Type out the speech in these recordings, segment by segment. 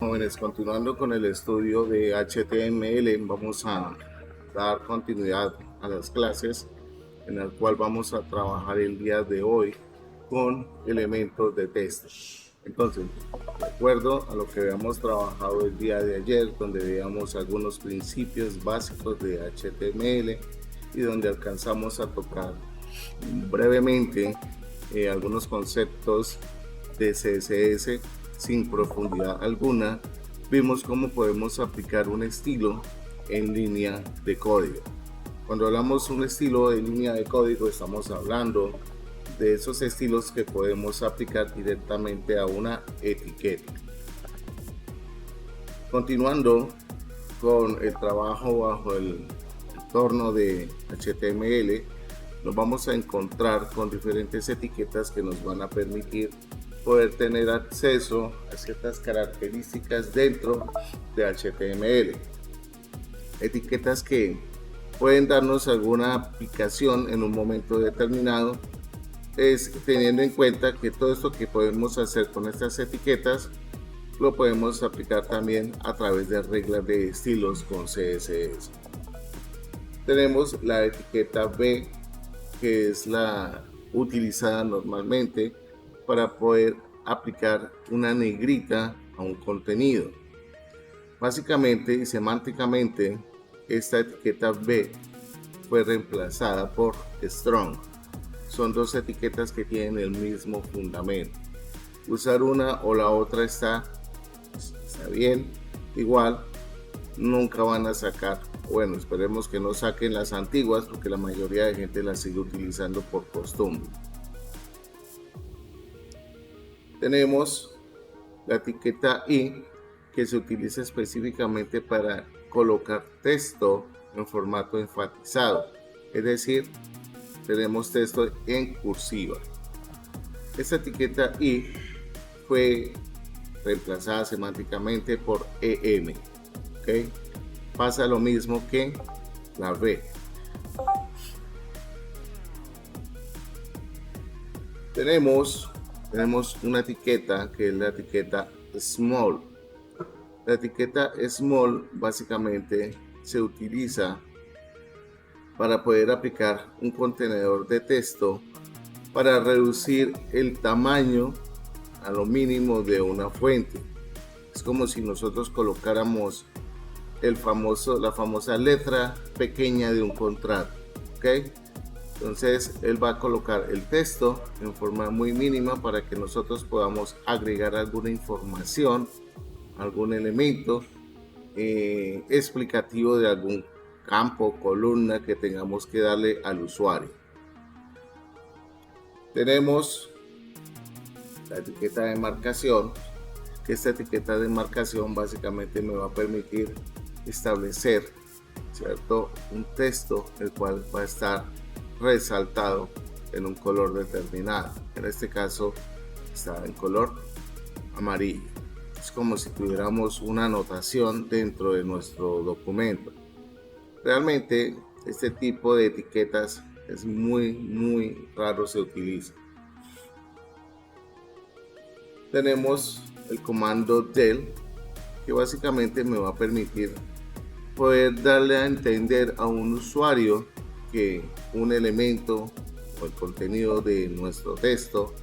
Jóvenes, continuando con el estudio de HTML, vamos a dar continuidad a las clases en el cual vamos a trabajar el día de hoy con elementos de texto. Entonces, de acuerdo a lo que habíamos trabajado el día de ayer, donde veíamos algunos principios básicos de HTML y donde alcanzamos a tocar brevemente algunos conceptos de CSS sin profundidad alguna, vimos cómo podemos aplicar un estilo en línea de código. Cuando hablamos de un estilo de línea de código, estamos hablando de esos estilos que podemos aplicar directamente a una etiqueta. Continuando con el trabajo bajo el entorno de HTML, nos vamos a encontrar con diferentes etiquetas que nos van a permitir poder tener acceso a ciertas características dentro de HTML. Etiquetas que pueden darnos alguna aplicación en un momento determinado, es teniendo en cuenta que todo esto que podemos hacer con estas etiquetas lo podemos aplicar también a través de reglas de estilos con CSS. Tenemos la etiqueta B, que es la utilizada normalmente para poder aplicar una negrita a un contenido. Básicamente y semánticamente, esta etiqueta B fue reemplazada por strong. Son dos etiquetas que tienen el mismo fundamento. Usar una o la otra está bien. Igual, nunca van a sacar, bueno, esperemos que no saquen las antiguas porque la mayoría de gente las sigue utilizando por costumbre. Tenemos la etiqueta I, que se utiliza específicamente para colocar texto en formato enfatizado, es decir, tenemos texto en cursiva. Esta etiqueta I fue reemplazada semánticamente por EM. ¿Okay? Pasa lo mismo que la B. Tenemos una etiqueta que es la etiqueta small. La etiqueta small básicamente se utiliza para poder aplicar un contenedor de texto para reducir el tamaño a lo mínimo de una fuente. Es como si nosotros colocáramos la famosa letra pequeña de un contrato. ¿Okay? Entonces él va a colocar el texto en forma muy mínima para que nosotros podamos agregar alguna información, algún elemento explicativo de algún campo, columna que tengamos que darle al usuario. Tenemos la etiqueta de marcación, que esta etiqueta de marcación básicamente me va a permitir establecer, ¿cierto?, un texto el cual va a estar resaltado en un color determinado. En este caso está en color amarillo. Es como si tuviéramos una anotación dentro de nuestro documento. Realmente este tipo de etiquetas es muy raro se utiliza. Tenemos el comando del, que básicamente me va a permitir poder darle a entender a un usuario que un elemento o el contenido de nuestro texto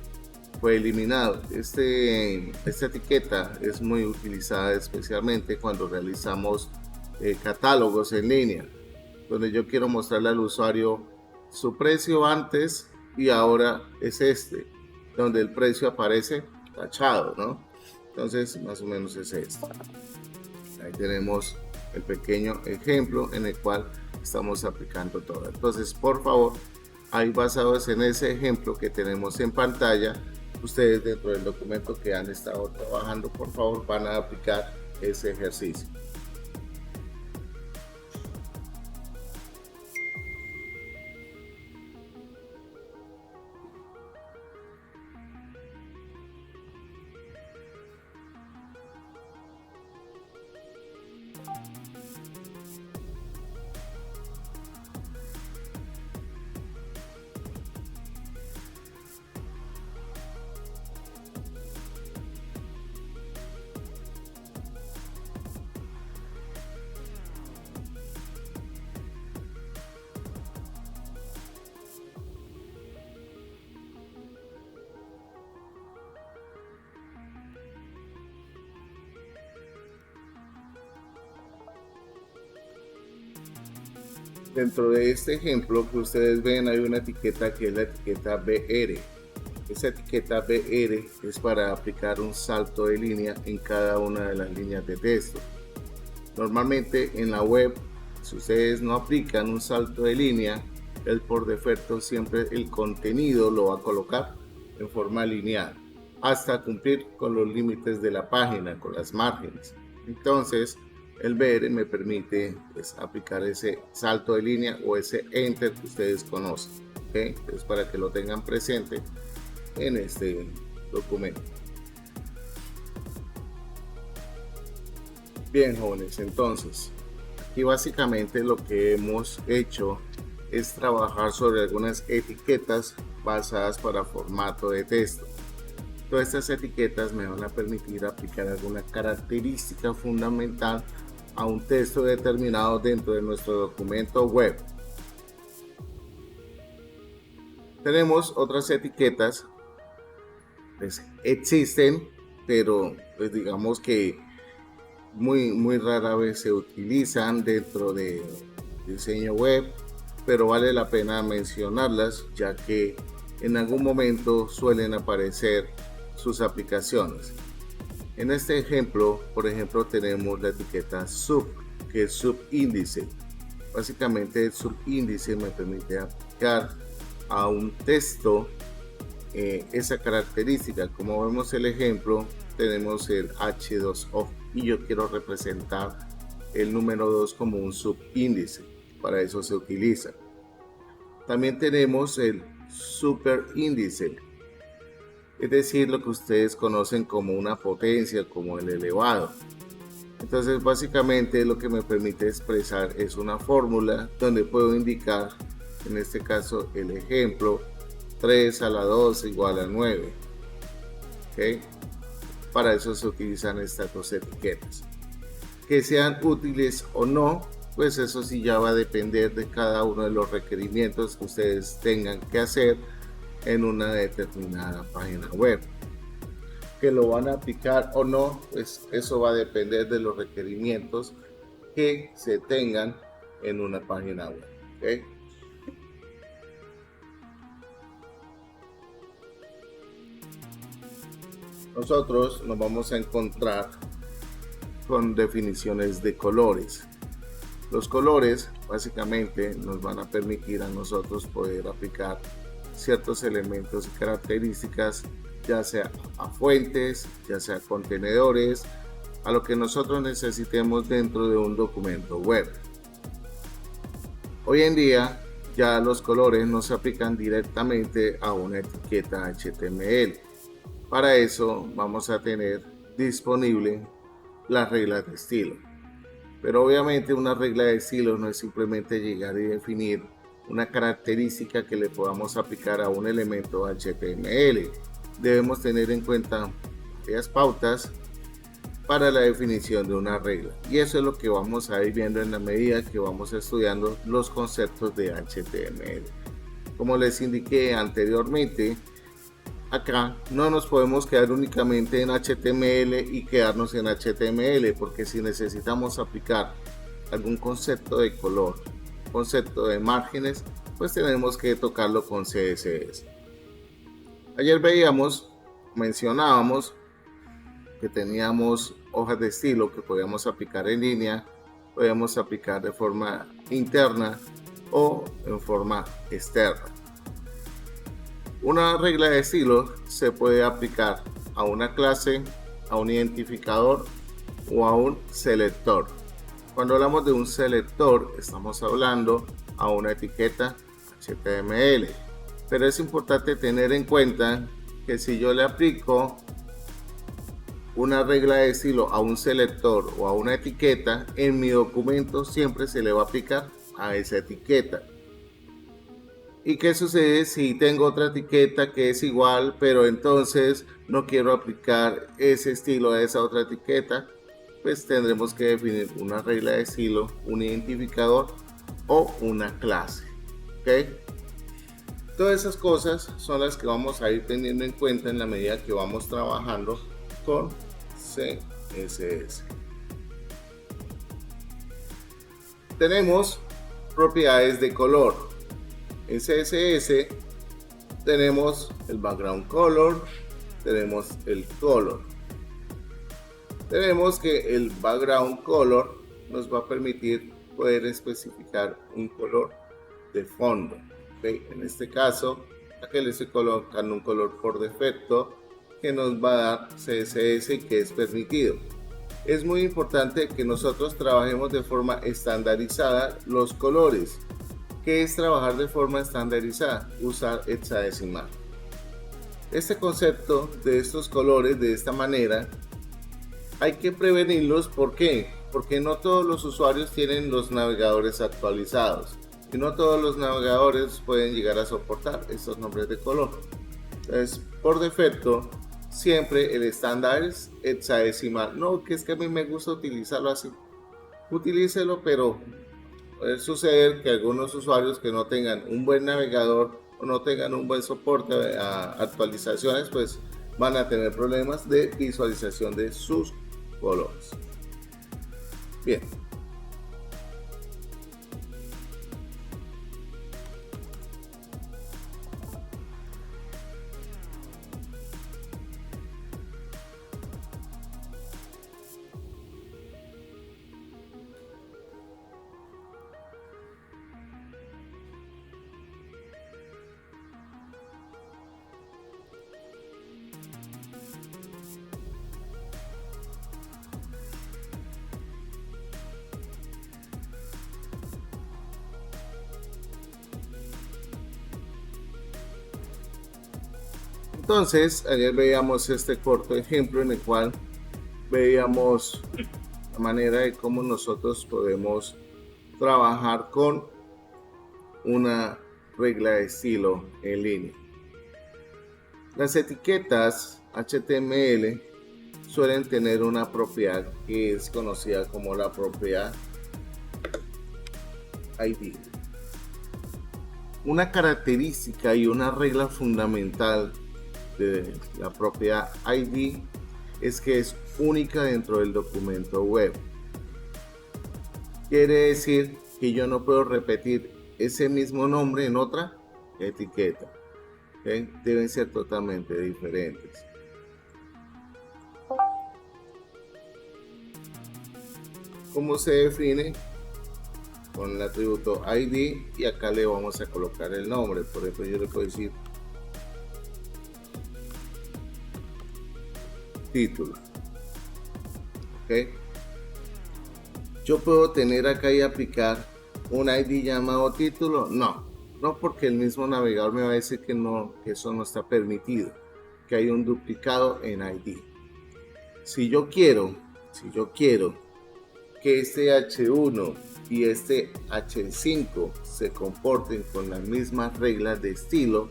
fue eliminado. Esta etiqueta es muy utilizada especialmente cuando realizamos catálogos en línea, donde yo quiero mostrarle al usuario su precio antes y ahora es donde el precio aparece tachado, ¿no? Entonces, más o menos es esto. Ahí tenemos el pequeño ejemplo en el cual estamos aplicando todo. Entonces, por favor, ahí basados en ese ejemplo que tenemos en pantalla, ustedes dentro del documento que han estado trabajando, por favor, van a aplicar ese ejercicio. Dentro de este ejemplo que ustedes ven hay una etiqueta que es la etiqueta BR. Esa etiqueta BR es para aplicar un salto de línea en cada una de las líneas de texto. Normalmente en la web, si ustedes no aplican un salto de línea, él por defecto siempre el contenido lo va a colocar en forma lineal hasta cumplir con los límites de la página, con las márgenes. Entonces el BR me permite pues, aplicar ese salto de línea o ese enter que ustedes conocen, ¿okay? Es para que lo tengan presente en este documento. Bien, jóvenes, entonces aquí básicamente lo que hemos hecho es trabajar sobre algunas etiquetas basadas para formato de texto. Todas estas etiquetas me van a permitir aplicar alguna característica fundamental a un texto determinado dentro de nuestro documento web. Tenemos otras etiquetas, pues existen, pero pues digamos que muy rara vez se utilizan dentro de diseño web, pero vale la pena mencionarlas ya que en algún momento suelen aparecer sus aplicaciones. En este ejemplo, por ejemplo, tenemos la etiqueta sub, que es subíndice. Básicamente el subíndice me permite aplicar a un texto esa característica. Como vemos el ejemplo, tenemos el H2O y yo quiero representar el número 2 como un subíndice. Para eso se utiliza. También tenemos el superíndice, es decir, lo que ustedes conocen como una potencia, como el elevado. Entonces básicamente lo que me permite expresar es una fórmula donde puedo indicar, en este caso el ejemplo, 3 a la 2 igual a 9. ¿Okay? Para eso se utilizan estas dos etiquetas. Que sean útiles o no, pues eso sí ya va a depender de cada uno de los requerimientos que ustedes tengan que hacer en una determinada página web. Que lo van a aplicar o no, pues eso va a depender de los requerimientos que se tengan en una página web. ¿Okay? Nosotros nos vamos a encontrar con definiciones de colores. Los colores básicamente nos van a permitir a nosotros poder aplicar ciertos elementos y características, ya sea a fuentes, ya sea a contenedores, a lo que nosotros necesitemos dentro de un documento web. Hoy en día ya los colores no se aplican directamente a una etiqueta HTML. Para eso vamos a tener disponible las reglas de estilo. Pero obviamente una regla de estilo no es simplemente llegar y definir una característica que le podamos aplicar a un elemento HTML. Debemos tener en cuenta varias pautas para la definición de una regla. Y eso es lo que vamos a ir viendo en la medida que vamos estudiando los conceptos de HTML. Como les indiqué anteriormente, acá no nos podemos quedar únicamente en HTML y quedarnos en HTML, porque si necesitamos aplicar algún concepto de color, concepto de márgenes, pues tenemos que tocarlo con CSS. Ayer mencionábamos que teníamos hojas de estilo que podíamos aplicar en línea, podíamos aplicar de forma interna o en forma externa. Una regla de estilo se puede aplicar a una clase, a un identificador o a un selector. Cuando hablamos de un selector, estamos hablando a una etiqueta HTML. Pero es importante tener en cuenta que si yo le aplico una regla de estilo a un selector o a una etiqueta, en mi documento siempre se le va a aplicar a esa etiqueta. ¿Y qué sucede si tengo otra etiqueta que es igual, pero entonces no quiero aplicar ese estilo a esa otra etiqueta? Pues tendremos que definir una regla de estilo, un identificador o una clase. ¿Okay? Todas esas cosas son las que vamos a ir teniendo en cuenta en la medida que vamos trabajando con CSS. Tenemos propiedades de color. En CSS tenemos el background color, tenemos el color. Tenemos que el background color nos va a permitir poder especificar un color de fondo. ¿Okay? En este caso, aquí le estoy colocando un color por defecto que nos va a dar CSS y que es permitido. Es muy importante que nosotros trabajemos de forma estandarizada los colores. ¿Qué es trabajar de forma estandarizada? Usar hexadecimal. Este concepto de estos colores de esta manera hay que prevenirlos. ¿Por qué? Porque no todos los usuarios tienen los navegadores actualizados y no todos los navegadores pueden llegar a soportar estos nombres de color. Entonces, por defecto, siempre el estándar es hexadecimal. No, que es que a mí me gusta utilizarlo así. Utilícelo, pero puede suceder que algunos usuarios que no tengan un buen navegador o no tengan un buen soporte a actualizaciones, pues van a tener problemas de visualización de sus colores. Bien. Entonces, ayer veíamos este corto ejemplo en el cual veíamos la manera de cómo nosotros podemos trabajar con una regla de estilo en línea. Las etiquetas HTML suelen tener una propiedad que es conocida como la propiedad ID. Una característica y una regla fundamental de la propiedad ID es que es única dentro del documento web. Quiere decir que yo no puedo repetir ese mismo nombre en otra etiqueta. ¿Okay? Deben ser totalmente diferentes. ¿Cómo se define? Con el atributo ID, y acá le vamos a colocar el nombre. Por ejemplo, yo le puedo decir título. ¿Okay? Yo puedo tener acá y aplicar un ID llamado título. No, porque el mismo navegador me va a decir que no, que eso no está permitido, que hay un duplicado en ID. Si yo quiero que este H1 y este H5 se comporten con las mismas reglas de estilo,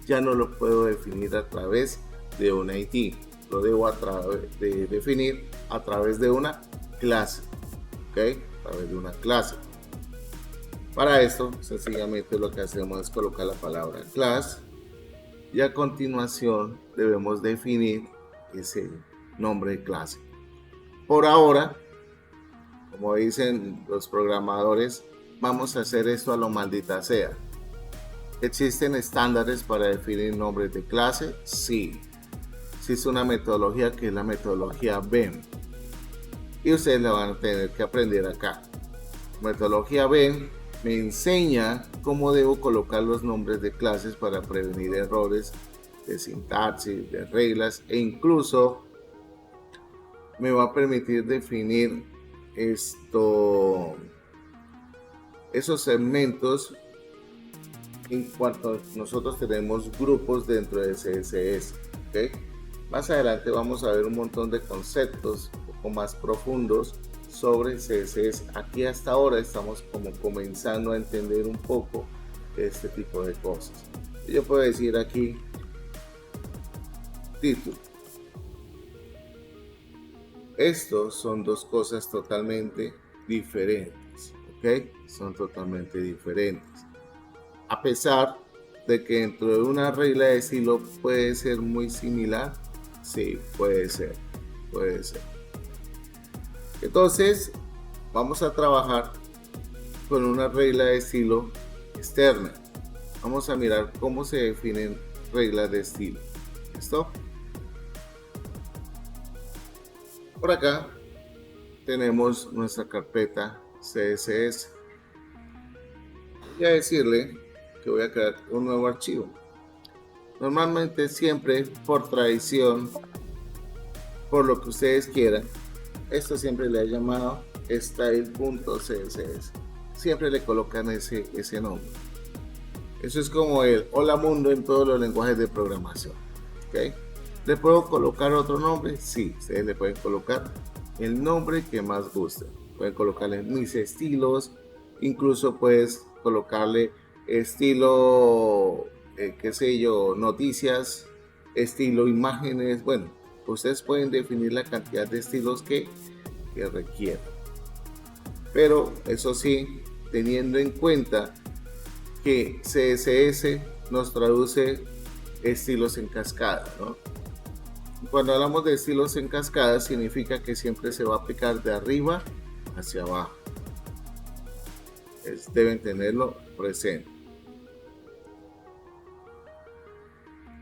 ya no lo puedo definir a través de un ID. Lo debo definir a través de una clase. ¿Ok? A través de una clase. Para esto, sencillamente lo que hacemos es colocar la palabra class y a continuación debemos definir ese nombre de clase. Por ahora, como dicen los programadores, vamos a hacer esto a lo maldita sea. ¿Existen estándares para definir nombres de clase? Sí. Existe una metodología que es la metodología BEM. Y ustedes la van a tener que aprender acá. Metodología BEM me enseña cómo debo colocar los nombres de clases para prevenir errores de sintaxis, de reglas, e incluso me va a permitir definir esos segmentos en cuanto nosotros tenemos grupos dentro de CSS. ¿Okay? Más adelante vamos a ver un montón de conceptos un poco más profundos sobre CSS. Aquí hasta ahora estamos como comenzando a entender un poco este tipo de cosas. Yo puedo decir aquí título. Estos son dos cosas totalmente diferentes, ¿ok? Son totalmente diferentes. A pesar de que dentro de una regla de estilo puede ser muy similar, sí, puede ser. Entonces, vamos a trabajar con una regla de estilo externa. Vamos a mirar cómo se definen reglas de estilo. ¿Listo? Por acá tenemos nuestra carpeta CSS. Voy a decirle que voy a crear un nuevo archivo. Normalmente, siempre por tradición, por lo que ustedes quieran, esto siempre le ha llamado style.css. Siempre le colocan ese nombre. Eso es como el hola mundo en todos los lenguajes de programación. ¿Okay? ¿Le puedo colocar otro nombre? Sí, ustedes le pueden colocar el nombre que más gusten. Pueden colocarle mis estilos, incluso puedes colocarle estilo, qué sé yo, noticias, estilo imágenes. Bueno, ustedes pueden definir la cantidad de estilos que requieran. Pero eso sí, teniendo en cuenta que CSS nos traduce estilos en cascada, ¿no? Cuando hablamos de estilos en cascada, significa que siempre se va a aplicar de arriba hacia abajo. Deben tenerlo presente.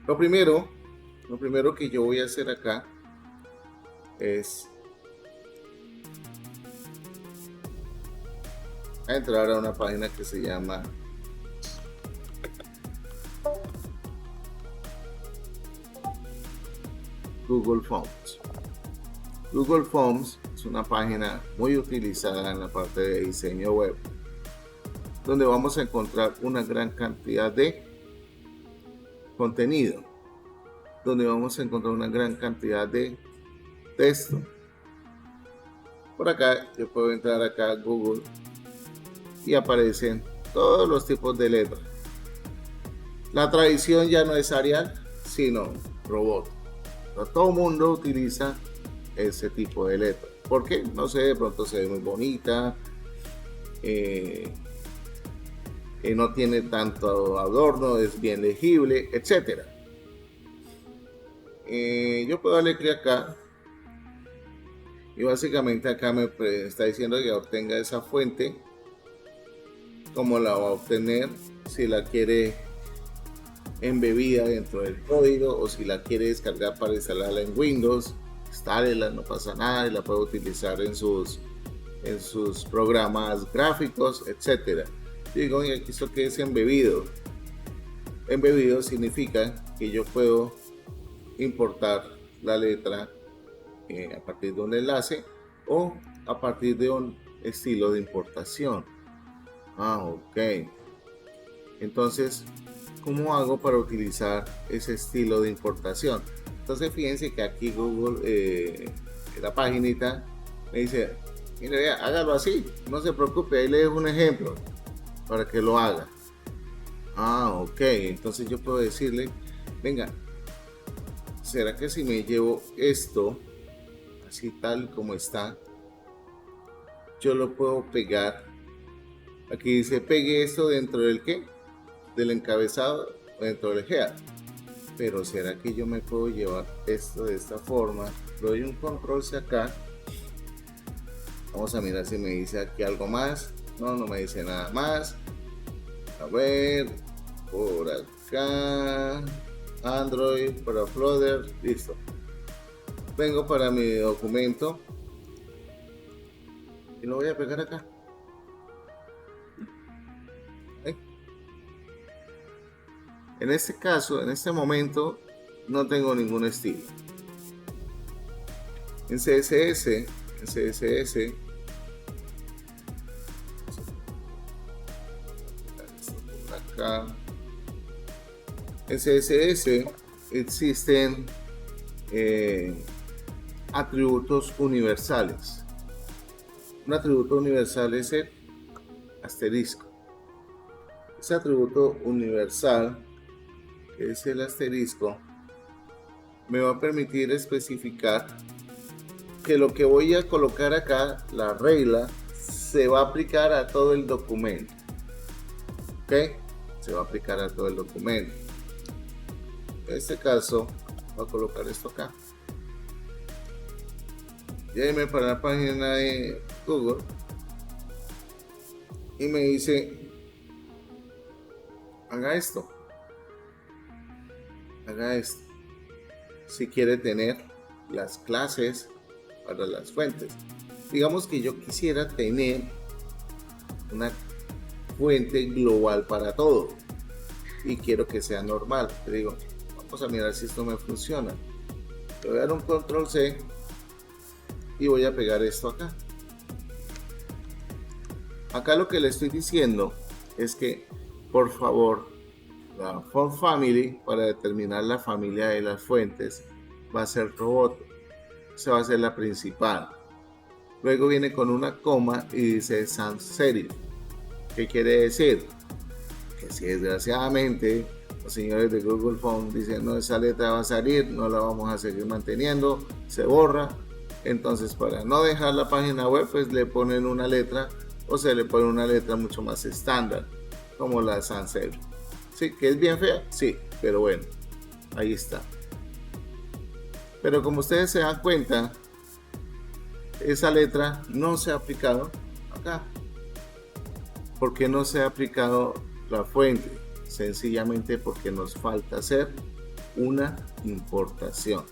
Lo primero que yo voy a hacer acá es entrar a una página que se llama Google Forms. Google Forms es una página muy utilizada en la parte de diseño web, donde vamos a encontrar una gran cantidad de contenido, donde vamos a encontrar una gran cantidad de texto. Por acá yo puedo entrar acá a Google y aparecen todos los tipos de letras. La tradición ya no es Arial, sino robot. Todo el mundo utiliza ese tipo de letra. ¿Por qué? No sé, de pronto se ve muy bonita, no tiene tanto adorno, es bien legible, etc. Yo puedo darle clic acá y básicamente acá me está diciendo que obtenga esa fuente. ¿Cómo la va a obtener? Si la quiere embebida dentro del código o si la quiere descargar para instalarla en Windows, instálela, no pasa nada, y la puede utilizar en sus programas gráficos, etcétera. Digo, oye, aquí esto que es embebido. Embebido significa que yo puedo importar la letra a partir de un enlace o a partir de un estilo de importación. Ok. Entonces, ¿cómo hago para utilizar ese estilo de importación? Entonces, fíjense que aquí Google, la paginita, me dice, mire, hágalo así, no se preocupe, ahí le dejo un ejemplo para que lo haga. Ok, entonces yo puedo decirle, venga, ¿será que si me llevo esto, así tal como está, yo lo puedo pegar? Aquí dice, pegue esto dentro del ¿qué? Del encabezado o dentro del header. Pero ¿será que yo me puedo llevar esto de esta forma? Le doy un control C acá. Vamos a mirar si me dice aquí algo más. No me dice nada más. A ver, por acá, Android para Flutter, listo. Vengo para mi documento y lo voy a pegar acá. En este caso, en este momento, no tengo ningún estilo. En CSS, acá, en CSS existen atributos universales. Un atributo universal es el asterisco. Ese atributo universal, que es el asterisco, me va a permitir especificar que lo que voy a colocar acá, la regla, se va a aplicar a todo el documento. ¿Ok? Se va a aplicar a todo el documento. En este caso, voy a colocar esto acá. Y ahí me para la página de Google. y me dice, haga esto, si quiere tener las clases para las fuentes. Digamos que yo quisiera tener una fuente global para todo y quiero que sea normal. Te digo, vamos a mirar si esto me funciona. Le voy a dar un control C y voy a pegar esto acá. Acá lo que le estoy diciendo es que, por favor, la font family, para determinar la familia de las fuentes, va a ser robot. Esa va a ser la principal. Luego viene con una coma y dice sans serif. ¿Qué quiere decir? Que si desgraciadamente los señores de Google Font dicen, no, esa letra va a salir, no la vamos a seguir manteniendo, se borra. Entonces, para no dejar la página web, pues le ponen una letra, o se le pone una letra mucho más estándar, como la sans serif. Sí, que es bien fea, sí, pero bueno, ahí está. Pero como ustedes se dan cuenta, esa letra no se ha aplicado acá. ¿Por qué no se ha aplicado la fuente? Sencillamente porque nos falta hacer una importación.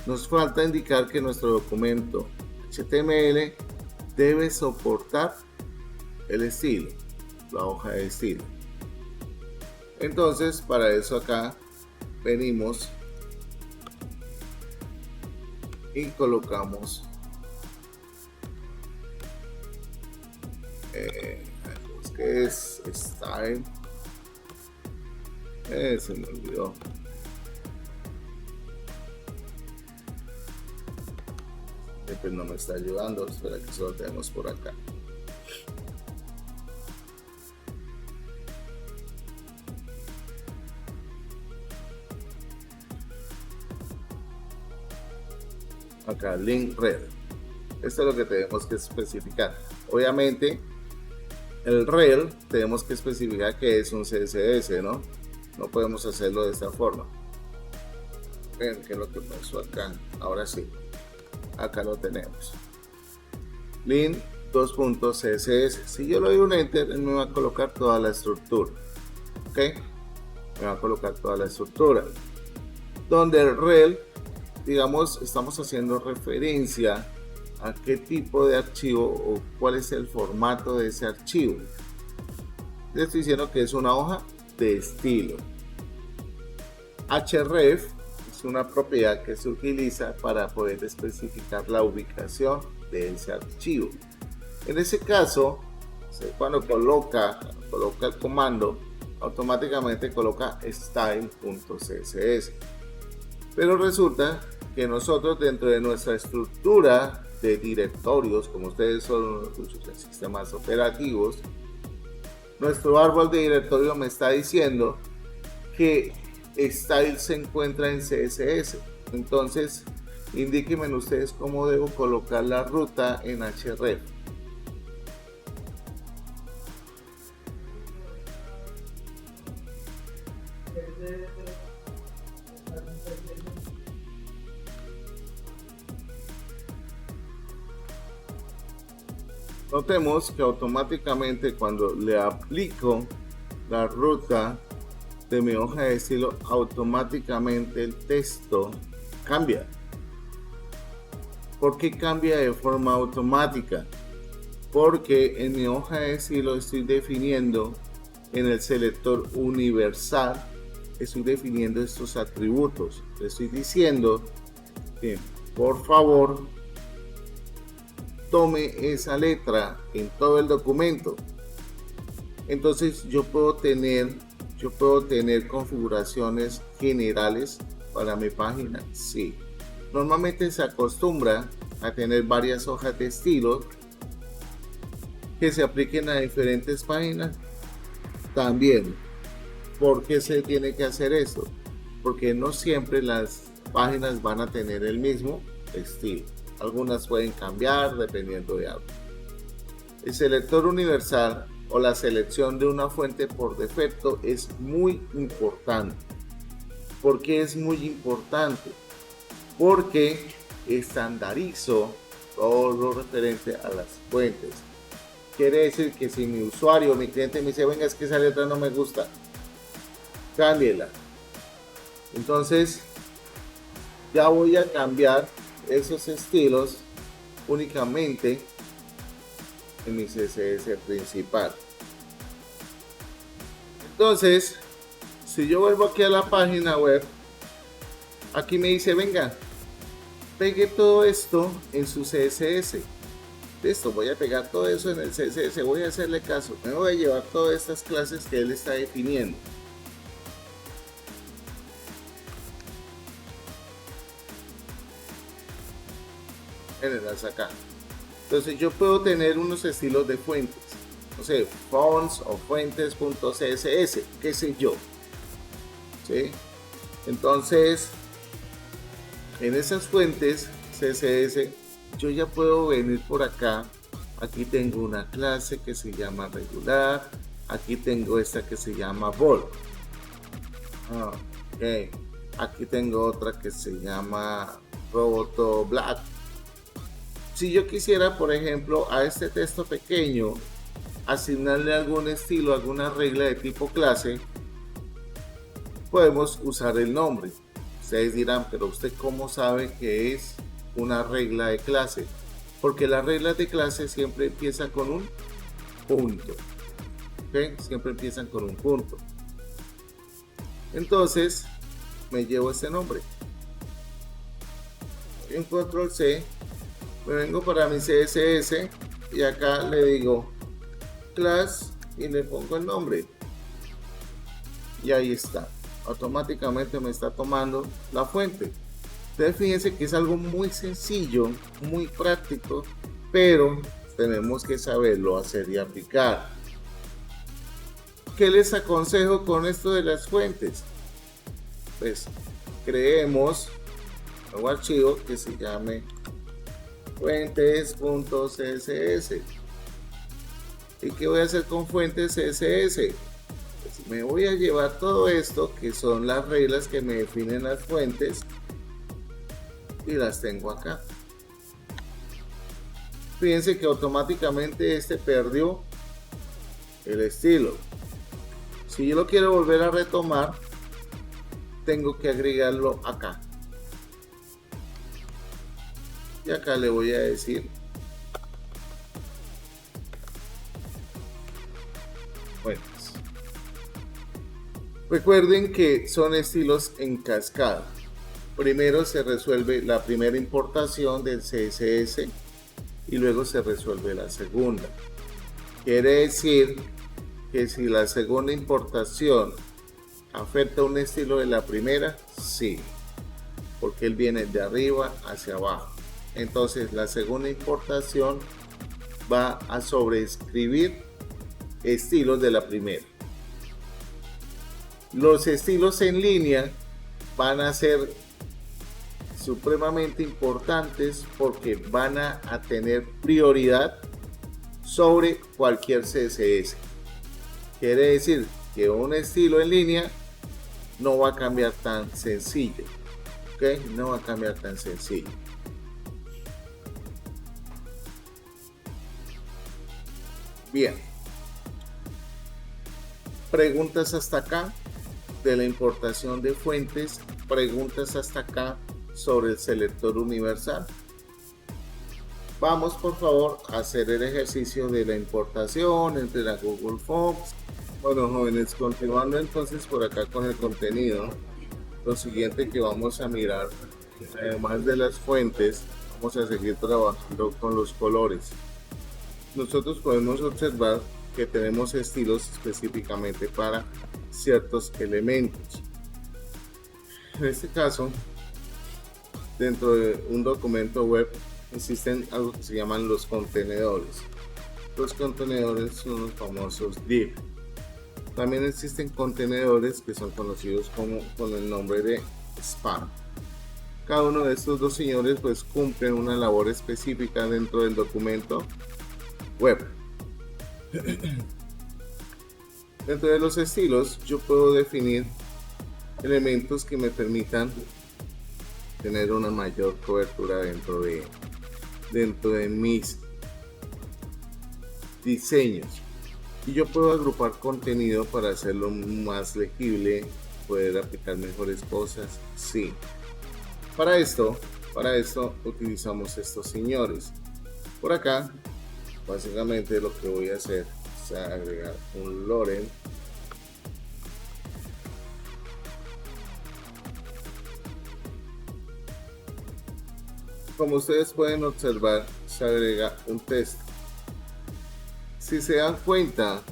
Nos falta indicar que nuestro documento HTML debe soportar el estilo, la hoja de estilo. Entonces, para eso acá venimos y colocamos que es style, se me olvidó, pues no me está ayudando, espera que solo tenemos por acá. Acá, link red. Esto es lo que tenemos que especificar. Obviamente, el rel tenemos que especificar que es un CSS, ¿no? No podemos hacerlo de esta forma. Vean qué es lo que pasó acá. Ahora sí. Acá lo tenemos. Link 2.css. Si yo le doy un enter, él me va a colocar toda la estructura. ¿Ok? Me va a colocar toda la estructura. Donde el rel, digamos, estamos haciendo referencia a qué tipo de archivo o cuál es el formato de ese archivo. Le estoy diciendo que es una hoja de estilo. href es una propiedad que se utiliza para poder especificar la ubicación de ese archivo. En ese caso, cuando coloca el comando, automáticamente coloca style.css. Pero resulta que nosotros, dentro de nuestra estructura de directorios, como ustedes son de sistemas operativos, nuestro árbol de directorio me está diciendo que style se encuentra en CSS. Entonces, indíquenme ustedes cómo debo colocar la ruta en href. Notemos que automáticamente cuando le aplico la ruta de mi hoja de estilo, automáticamente el texto cambia. ¿Por qué cambia de forma automática? Porque en mi hoja de estilo estoy definiendo en el selector universal, estoy definiendo estos atributos. Le estoy diciendo que por favor tome esa letra en todo el documento. Entonces yo puedo tener configuraciones generales para mi página. Sí, normalmente se acostumbra a tener varias hojas de estilo que se apliquen a diferentes páginas también. ¿Por qué se tiene que hacer esto? Porque no siempre las páginas van a tener el mismo estilo. Algunas pueden cambiar dependiendo de algo. El selector universal o la selección de una fuente por defecto es muy importante. ¿Por qué es muy importante? Porque estandarizo todo lo referente a las fuentes. Quiere decir que si mi usuario, mi cliente me dice, venga, es que esa letra no me gusta, cámbiela. Entonces ya voy a cambiar esos estilos únicamente en mi CSS principal. Entonces, si yo vuelvo aquí a la página web, aquí me dice, venga, pegue todo esto en su CSS. Listo, voy a pegar todo eso en el CSS, voy a hacerle caso, me voy a llevar todas estas clases que él está definiendo. Mírenlas acá. Entonces yo puedo tener unos estilos de fuentes, no sé, fonts o fuentes.css, qué sé yo. ¿Sí? Entonces, en esas fuentes CSS, yo ya puedo venir por acá. Aquí tengo una clase que se llama regular. Aquí tengo esta que se llama bold. Okay. Aquí tengo otra que se llama roboto black. Si yo quisiera, por ejemplo, a este texto pequeño asignarle algún estilo, alguna regla de tipo clase, podemos usar el nombre. Ustedes dirán, pero ¿usted cómo sabe que es una regla de clase? Porque las reglas de clase siempre empiezan con un punto. ¿Okay? Siempre empiezan con un punto. Entonces, me llevo este nombre. En control C, me vengo para mi CSS y acá le digo class y le pongo el nombre. Y ahí está. Automáticamente me está tomando la fuente. Ustedes fíjense que es algo muy sencillo, muy práctico, pero tenemos que saberlo hacer y aplicar. ¿Qué les aconsejo con esto de las fuentes? Pues creemos un nuevo archivo que se llame fuentes.css. ¿Y qué voy a hacer con fuentes CSS? Pues me voy a llevar todo esto que son las reglas que me definen las fuentes y las tengo acá. Fíjense que automáticamente este perdió el estilo. Si yo lo quiero volver a retomar, tengo que agregarlo acá. Y acá le voy a decir fuentes. Recuerden que son estilos en cascada. Primero se resuelve la primera importación del CSS y luego se resuelve la segunda. Quiere decir que si la segunda importación afecta un estilo de la primera, sí, porque él viene de arriba hacia abajo. Entonces la segunda importación va a sobreescribir estilos de la primera. Los estilos en línea van a ser supremamente importantes porque van a tener prioridad sobre cualquier CSS. Quiere decir que un estilo en línea no va a cambiar tan sencillo. ¿Ok? No va a cambiar tan sencillo. Bien. Preguntas hasta acá de la importación de fuentes. Preguntas hasta acá sobre el selector universal. Vamos por favor a hacer el ejercicio de la importación entre la Google Fonts. Bueno, jóvenes, continuando entonces por acá con el contenido, lo siguiente que vamos a mirar, además de las fuentes, vamos a seguir trabajando con los colores. Nosotros podemos observar que tenemos estilos específicamente para ciertos elementos. En este caso, dentro de un documento web existen algo que se llaman los contenedores. Los contenedores son los famosos div. También existen contenedores que son conocidos con el nombre de spam. Cada uno de estos dos señores pues cumplen una labor específica dentro del documento web. Dentro de los estilos yo puedo definir elementos que me permitan tener una mayor cobertura dentro de mis diseños. Y yo puedo agrupar contenido para hacerlo más legible, poder aplicar mejores cosas. Sí. Para esto, utilizamos estos señores. Por acá, básicamente lo que voy a hacer es agregar un Loren. Como ustedes pueden observar, se agrega un texto. Si se dan cuenta,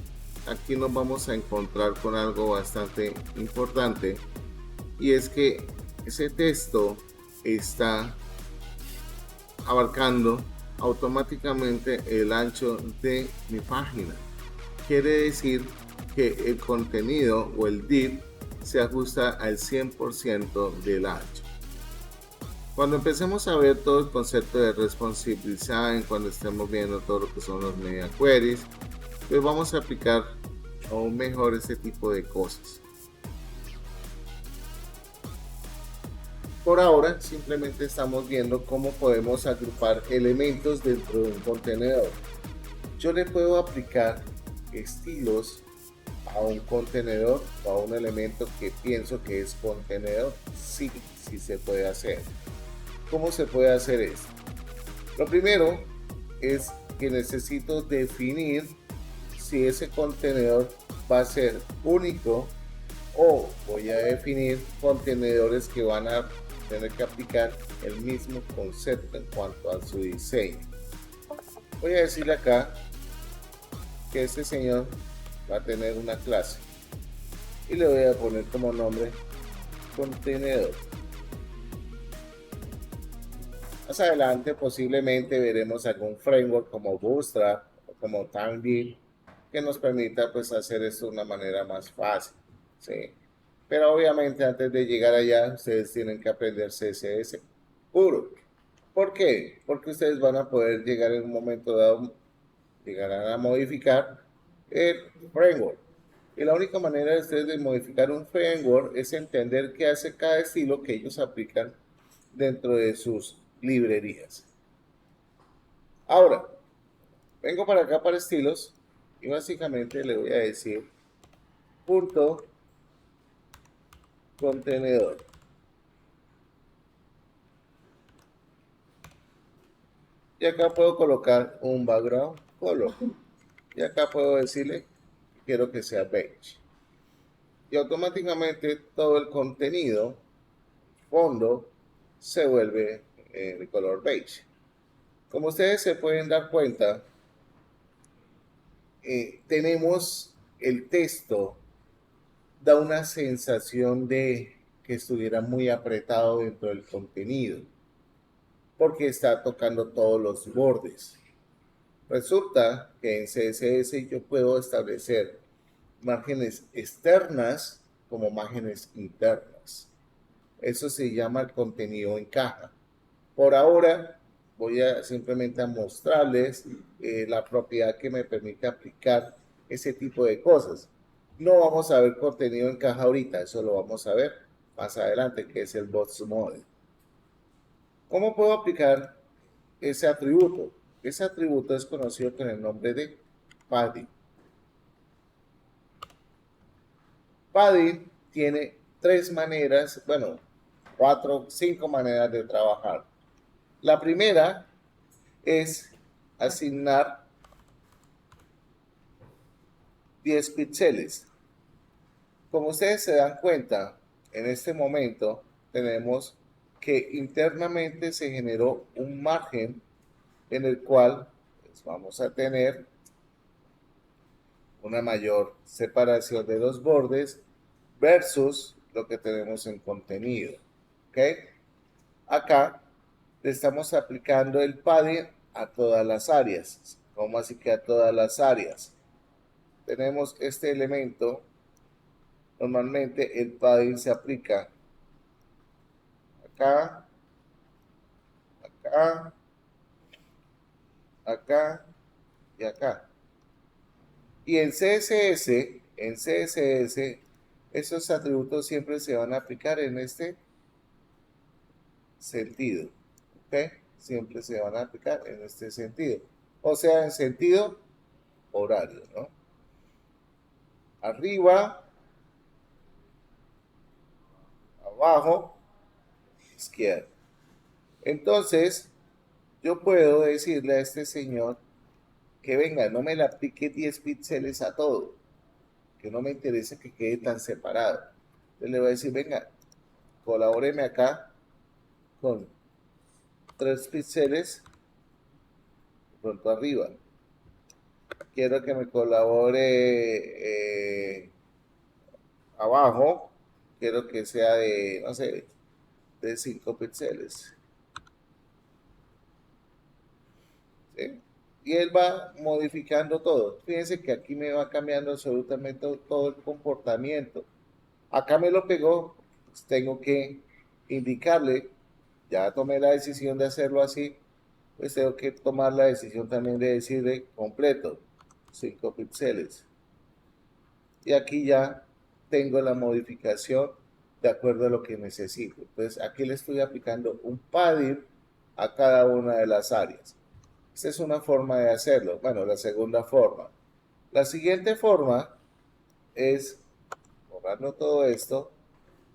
aquí nos vamos a encontrar con algo bastante importante, y es que ese texto está abarcando automáticamente el ancho de mi página. Quiere decir que el contenido o el div se ajusta al 100% del ancho. Cuando empecemos a ver todo el concepto de responsive design, cuando estemos viendo todo lo que son los media queries, pues vamos a aplicar aún mejor este tipo de cosas. Por ahora simplemente estamos viendo cómo podemos agrupar elementos dentro de un contenedor. Yo le puedo aplicar estilos a un contenedor o a un elemento que pienso que es contenedor. Sí, sí se puede hacer. ¿Cómo se puede hacer esto? Lo primero es que necesito definir si ese contenedor va a ser único, o voy a definir contenedores que van a tener que aplicar el mismo concepto en cuanto a su diseño. Voy a decirle acá que este señor va a tener una clase y le voy a poner como nombre contenedor. Más adelante posiblemente veremos algún framework como Bootstrap o como Tailwind que nos permita pues hacer esto de una manera más fácil, ¿sí? Pero obviamente antes de llegar allá ustedes tienen que aprender CSS puro. ¿Por qué? Porque ustedes van a poder llegar en un momento dado, llegarán a modificar el framework. Y la única manera de ustedes de modificar un framework es entender qué hace cada estilo que ellos aplican dentro de sus librerías. Ahora, vengo para acá para estilos y básicamente le voy a decir punto contenedor. Y acá puedo colocar un background color. Y acá puedo decirle que quiero que sea beige. Y automáticamente todo el contenido, fondo, se vuelve de color beige. Como ustedes se pueden dar cuenta, tenemos el texto, da una sensación de que estuviera muy apretado dentro del contenido, porque está tocando todos los bordes. Resulta que en CSS yo puedo establecer márgenes externas como márgenes internas. Eso se llama el contenido en caja. Por ahora voy a simplemente a mostrarles la propiedad que me permite aplicar ese tipo de cosas. No vamos a ver contenido en caja ahorita, eso lo vamos a ver más adelante, que es el box model. ¿Cómo puedo aplicar ese atributo? Ese atributo es conocido con el nombre de padding. Padding tiene tres maneras, bueno, cinco maneras de trabajar. La primera es asignar 10 píxeles. Como ustedes se dan cuenta, en este momento tenemos que internamente se generó un margen en el cual pues, vamos a tener una mayor separación de los bordes versus lo que tenemos en contenido. ¿Ok? Acá le estamos aplicando el padding a todas las áreas. ¿Cómo así que a todas las áreas? Tenemos este elemento. Normalmente el padding se aplica acá, acá, acá y acá. Y en CSS, esos atributos siempre se van a aplicar en este sentido. ¿Ok? Siempre se van a aplicar en este sentido. O sea, en sentido horario, ¿no? Arriba, abajo, izquierda. Entonces, yo puedo decirle a este señor que venga, no me le aplique 10 píxeles a todo, que no me interesa que quede tan separado. Entonces le voy a decir, venga, colabóreme acá con 3 píxeles pronto arriba. Quiero que me colabore abajo, quiero que sea de, no sé, de 5 píxeles. ¿Sí? Y él va modificando todo. Fíjense que aquí me va cambiando absolutamente todo el comportamiento. Acá me lo pegó, pues tengo que indicarle, ya tomé la decisión de hacerlo así, pues tengo que tomar la decisión también de decirle completo, 5 píxeles. Y aquí ya tengo la modificación de acuerdo a lo que necesito. Entonces aquí le estoy aplicando un padding a cada una de las áreas. Esta es una forma de hacerlo. Bueno, la segunda forma. La siguiente forma es borrando todo esto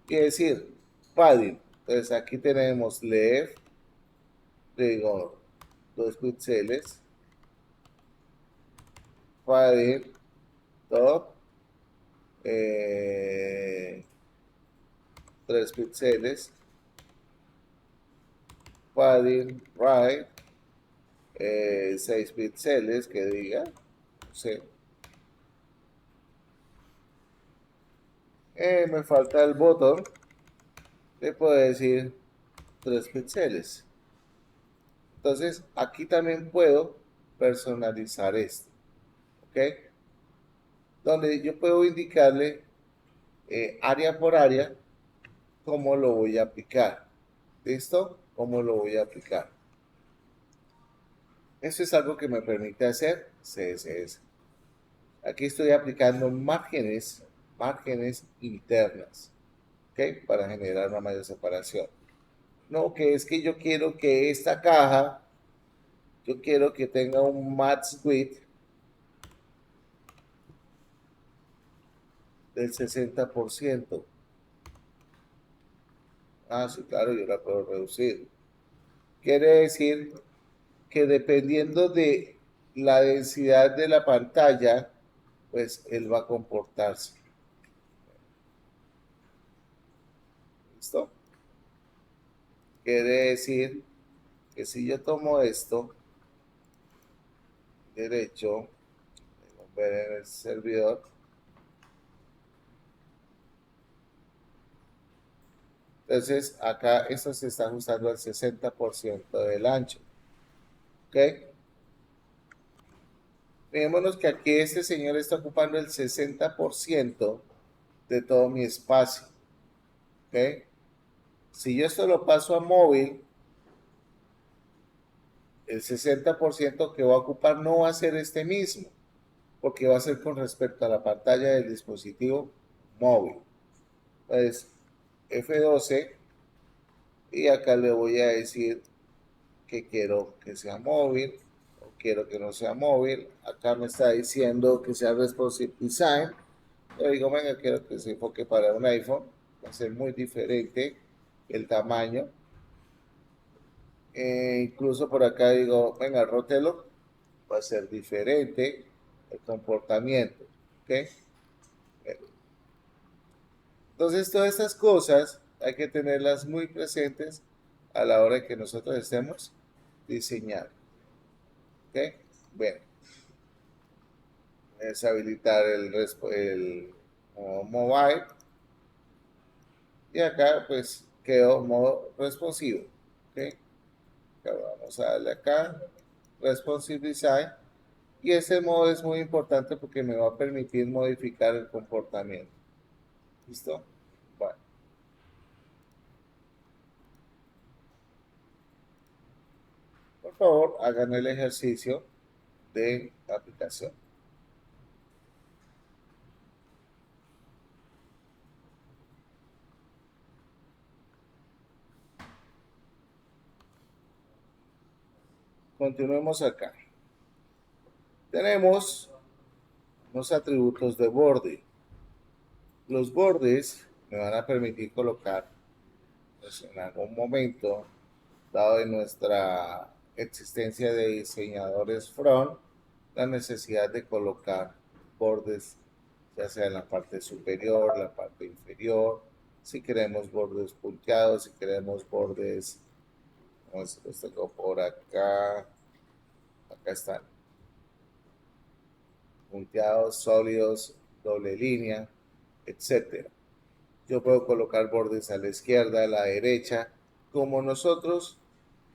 y decir padding. Entonces aquí tenemos left, digo 2 píxeles, padding, top, 3 píxeles, padding right, 6 píxeles que diga, sí. Me falta el botón, le puedo decir 3 píxeles. Entonces aquí también puedo personalizar esto, ¿ok? Donde yo puedo indicarle área por área cómo lo voy a aplicar. ¿Listo? ¿Cómo lo voy a aplicar? Eso es algo que me permite hacer CSS. Aquí estoy aplicando márgenes internas, ¿ok? Para generar una mayor separación. No, que es que yo quiero que esta caja, yo quiero que tenga un match width del 60%. Ah, sí, claro, yo la puedo reducir. Quiere decir que dependiendo de la densidad de la pantalla, pues él va a comportarse. ¿Listo? Quiere decir que si yo tomo esto derecho, ver en el servidor, entonces acá esto se está ajustando al 60% del ancho. ¿Ok? Fijémonos que aquí este señor está ocupando el 60% de todo mi espacio. ¿Ok? Si yo esto lo paso a móvil, el 60% que va a ocupar no va a ser este mismo, porque va a ser con respecto a la pantalla del dispositivo móvil. Entonces, F12 y acá le voy a decir que quiero que sea móvil o quiero que no sea móvil. Acá me está diciendo que sea responsive design. Yo digo, venga, quiero que se enfoque para un iPhone. Va a ser muy diferente el tamaño. Incluso por acá digo, venga, rótelo. Va a ser diferente el comportamiento. ¿Ok? Entonces, todas estas cosas hay que tenerlas muy presentes a la hora de que nosotros estemos diseñando. ¿Ok? Bueno, deshabilitar el modo mobile y acá pues quedó modo responsivo. ¿Ok? Acá vamos a darle acá, responsive design, y ese modo es muy importante porque me va a permitir modificar el comportamiento. ¿Listo? Bueno, por favor hagan el ejercicio de aplicación. Continuemos acá. Tenemos los atributos de borde. Los bordes me van a permitir colocar, pues, en algún momento, dado en nuestra existencia de diseñadores front, la necesidad de colocar bordes, ya sea en la parte superior, la parte inferior, si queremos bordes punteados, si queremos bordes, como si los tengo por acá, acá están, punteados, sólidos, doble línea, etcétera. Yo puedo colocar bordes a la izquierda, a la derecha, como nosotros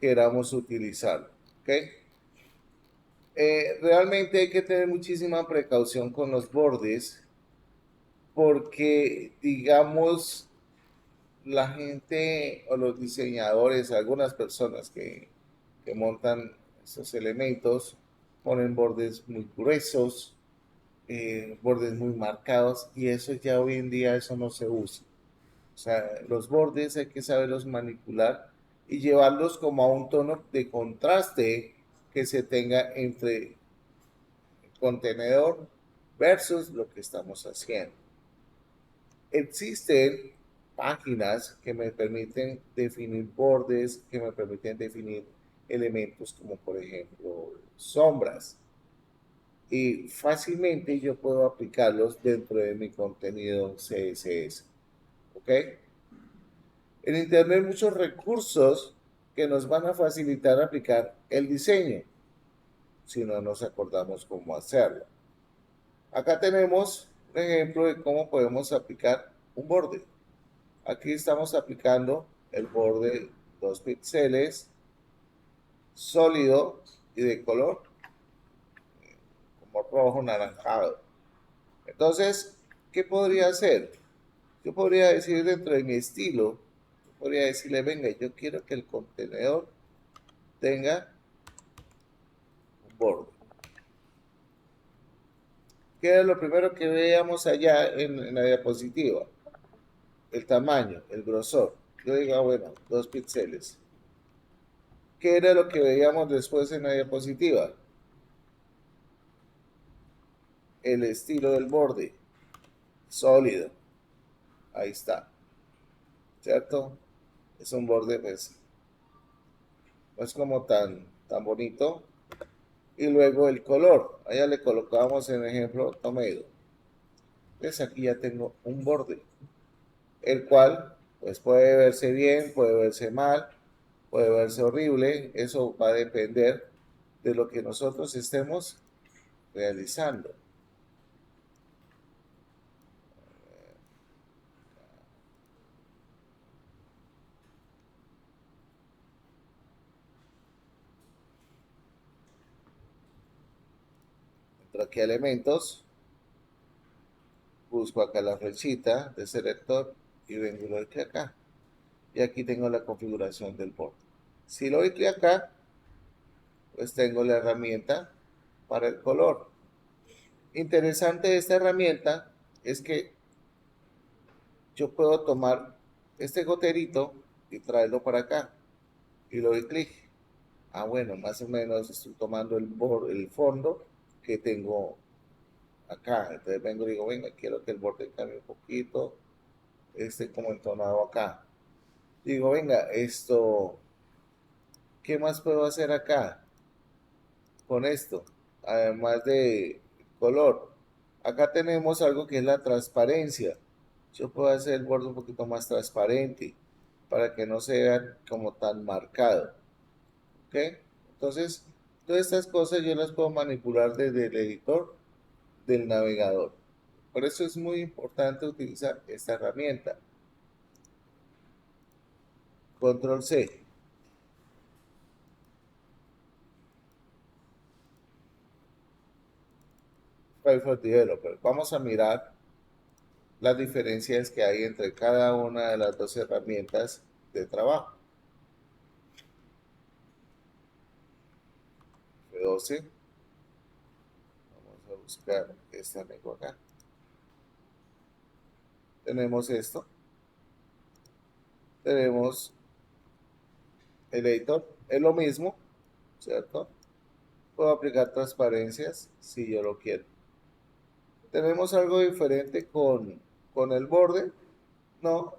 queramos utilizarlo. ¿Ok? Realmente hay que tener muchísima precaución con los bordes porque, digamos, la gente o los diseñadores, algunas personas que montan esos elementos, ponen bordes muy gruesos, bordes muy marcados y eso ya hoy en día eso no se usa. O sea, los bordes hay que saberlos manipular y llevarlos como a un tono de contraste que se tenga entre el contenedor versus lo que estamos haciendo. Existen páginas que me permiten definir bordes, que me permiten definir elementos como por ejemplo sombras y fácilmente yo puedo aplicarlos dentro de mi contenido CSS. ¿Ok? En Internet hay muchos recursos que nos van a facilitar aplicar el diseño, si no nos acordamos cómo hacerlo. Acá tenemos un ejemplo de cómo podemos aplicar un borde. Aquí estamos aplicando el borde 2 píxeles, sólido y de color como rojo naranjado. Entonces, ¿qué podría hacer? Yo podría decir dentro de mi estilo, yo podría decirle, venga, yo quiero que el contenedor tenga un borde. ¿Qué era lo primero que veíamos allá en la diapositiva? El tamaño, el grosor. Yo digo, bueno, 2 píxeles. ¿Qué era lo que veíamos después en la diapositiva? El estilo del borde, sólido. Ahí está, ¿cierto? Es un borde, pues, no es como tan bonito. Y luego el color. Allá le colocamos en ejemplo tomato. Entonces aquí ya tengo un borde, el cual pues puede verse bien, puede verse mal, puede verse horrible. Eso va a depender de lo que nosotros estemos realizando. Entro aquí a elementos, busco acá la flechita de selector y vengo y lo doy clic acá. Y aquí tengo la configuración del borde. Si lo doy clic acá, pues tengo la herramienta para el color. Interesante de esta herramienta es que yo puedo tomar este goterito y traerlo para acá y le doy clic. Ah, bueno, más o menos estoy tomando el fondo que tengo acá. Entonces vengo y digo, venga, quiero que el borde cambie un poquito, esté como entonado acá. Digo, venga, ¿qué más puedo hacer acá con esto? Además de color. Acá tenemos algo que es la transparencia. Yo puedo hacer el borde un poquito más transparente para que no se vea como tan marcado. ¿Ok? Entonces, todas estas cosas yo las puedo manipular desde el editor del navegador. Por eso es muy importante utilizar esta herramienta. Control C. Firefox Developer. Vamos a mirar las diferencias que hay entre cada una de las dos herramientas de trabajo. F12. Vamos a buscar este amigo acá. Tenemos esto. Tenemos el editor. Es lo mismo, ¿cierto? Puedo aplicar transparencias si yo lo quiero. ¿Tenemos algo diferente con el borde? No,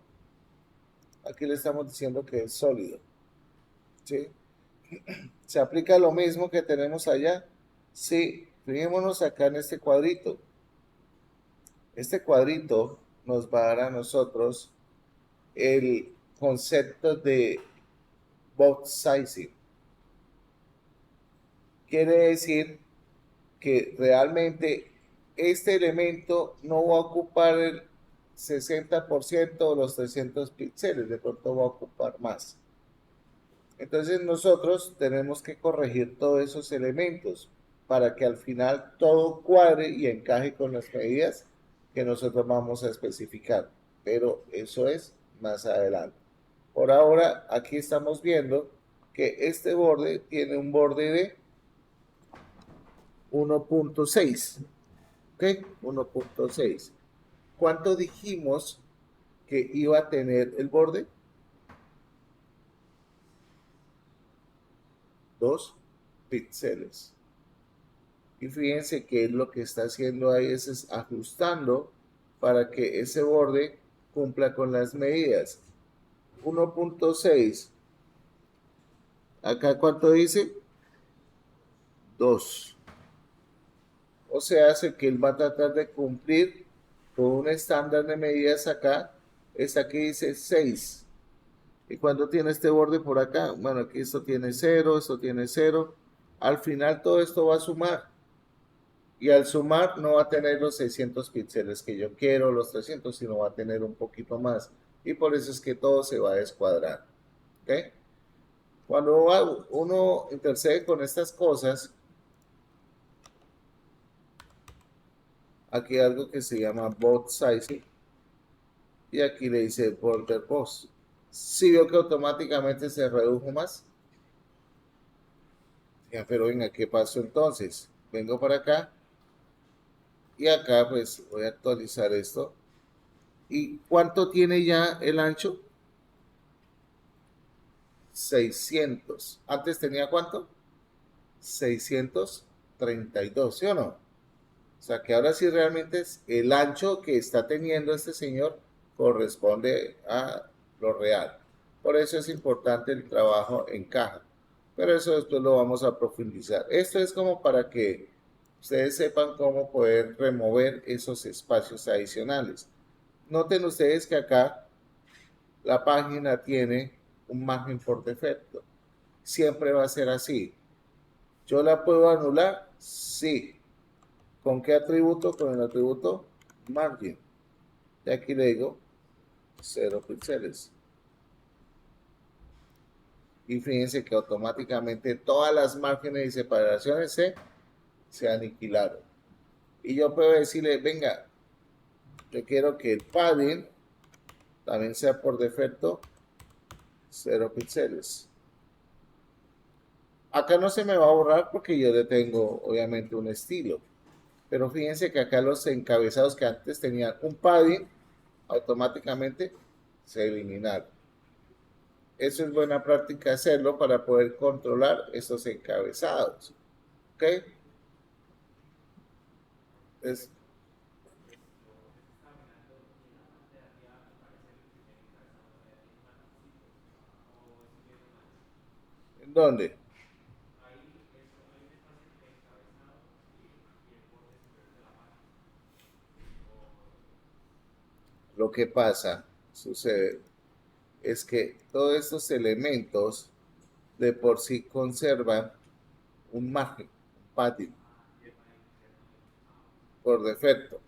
aquí le estamos diciendo que es sólido, ¿sí? ¿Se aplica lo mismo que tenemos allá? Sí, fijémonos acá en este cuadrito. Este cuadrito nos va a dar a nosotros el concepto de box sizing. Quiere decir que realmente este elemento no va a ocupar el 60% de los 300 píxeles, de pronto va a ocupar más. Entonces nosotros tenemos que corregir todos esos elementos para que al final todo cuadre y encaje con las medidas que nosotros vamos a especificar. Pero eso es más adelante. Por ahora, aquí estamos viendo que este borde tiene un borde de 1.6. ¿Ok? 1.6. ¿Cuánto dijimos que iba a tener el borde? 2 píxeles. Y fíjense que lo que está haciendo ahí es ajustando para que ese borde cumpla con las medidas. 1.6. Acá, ¿cuánto dice? 2. O sea, hace que él va a tratar de cumplir con un estándar de medidas acá. Esta aquí dice 6. ¿Y cuánto tiene este borde por acá? Bueno, aquí esto tiene 0, esto tiene 0. Al final todo esto va a sumar. Y al sumar no va a tener los 600 píxeles que yo quiero, los 300, sino va a tener un poquito más. Y por eso es que todo se va a descuadrar. ¿Ok? Cuando uno intercede con estas cosas, aquí hay algo que se llama box sizing. Y aquí le dice border box. Si veo que automáticamente se redujo más. Ya, pero venga, ¿qué pasó entonces? Vengo para acá y acá pues voy a actualizar esto. ¿Y cuánto tiene ya el ancho? 600. ¿Antes tenía cuánto? 632, ¿sí o no? O sea que ahora sí realmente es el ancho que está teniendo este señor corresponde a lo real. Por eso es importante el trabajo en caja. Pero eso después lo vamos a profundizar. Esto es como para que ustedes sepan cómo poder remover esos espacios adicionales. Noten ustedes que acá la página tiene un margen por defecto. Siempre va a ser así. ¿Yo la puedo anular? Sí. ¿Con qué atributo? Con el atributo margin. Y aquí le digo 0 píxeles. Y fíjense que automáticamente todas las márgenes y separaciones se aniquilaron. Y yo puedo decirle, venga, yo quiero que el padding también sea por defecto 0 píxeles. Acá no se me va a borrar porque yo le tengo obviamente un estilo. Pero fíjense que acá los encabezados que antes tenían un padding, automáticamente se eliminaron. Eso es buena práctica hacerlo para poder controlar esos encabezados. ¿Ok? Es, ¿En dónde? Lo que pasa, sucede, es que todos estos elementos de por sí conservan un margen, un padding, por defecto.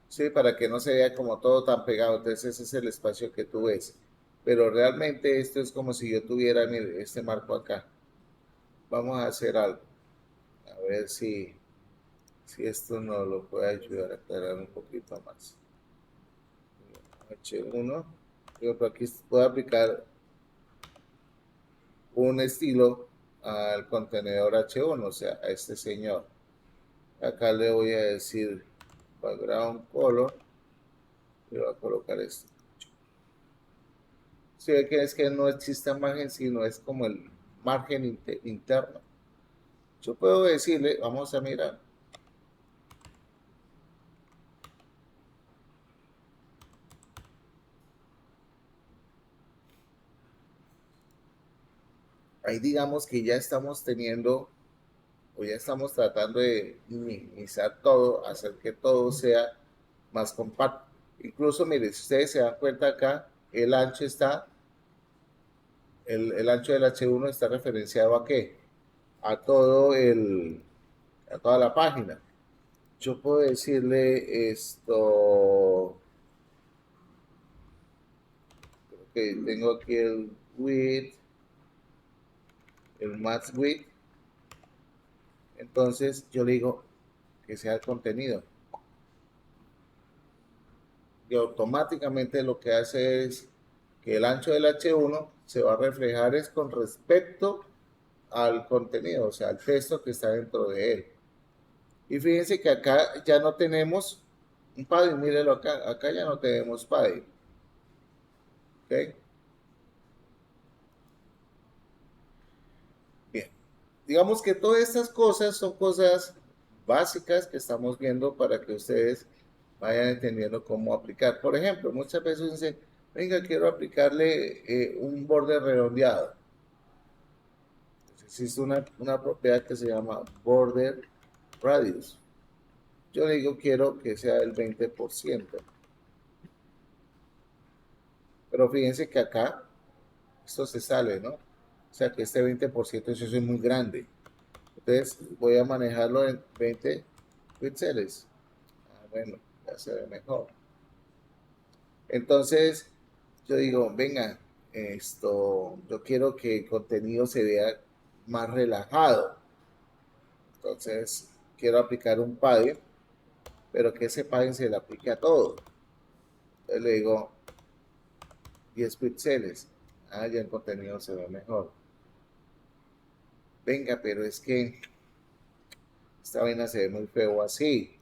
Sí, para que no se vea como todo tan pegado. Entonces ese es el espacio que tú ves. Pero realmente esto es como si yo tuviera, mire, este marco acá. Vamos a hacer algo. A ver si esto nos lo puede ayudar a aclarar un poquito más. H1. Yo por aquí puedo aplicar un estilo al contenedor H1, o sea, a este señor. Acá le voy a decir background color. Le voy a colocar esto. Si ve que es que no existe margen, sino es como el margen interno. Yo puedo decirle, vamos a mirar, ahí digamos que ya estamos teniendo o ya estamos tratando de minimizar todo, hacer que todo sea más compacto. Incluso, mire, si ustedes se dan cuenta acá, el ancho del H1 está referenciado ¿a qué? A a toda la página. Yo puedo decirle esto, que tengo aquí el width, el max width, entonces yo le digo que sea el contenido. Y automáticamente lo que hace es que el ancho del H1 se va a reflejar es con respecto al contenido, o sea, al texto que está dentro de él. Y fíjense que acá ya no tenemos un padding, mírenlo acá, acá ya no tenemos padding. ¿Ok? Bien. Digamos que todas estas cosas son cosas básicas que estamos viendo para que ustedes vayan entendiendo cómo aplicar. Por ejemplo, muchas veces dicen, venga, quiero aplicarle un borde redondeado. Existe una propiedad que se llama border radius. Yo le digo, quiero que sea el 20%. Pero fíjense que acá esto se sale, ¿no? O sea que este 20% eso es muy grande. Entonces voy a manejarlo en 20 píxeles. Ah, bueno, ya se ve mejor. Entonces yo digo, venga, yo quiero que el contenido se vea más relajado. Entonces quiero aplicar un padding, pero que ese padding se le aplique a todo. Entonces le digo 10 píxeles. Ah, ya el contenido se ve mejor. Venga, pero es que esta vaina se ve muy feo así.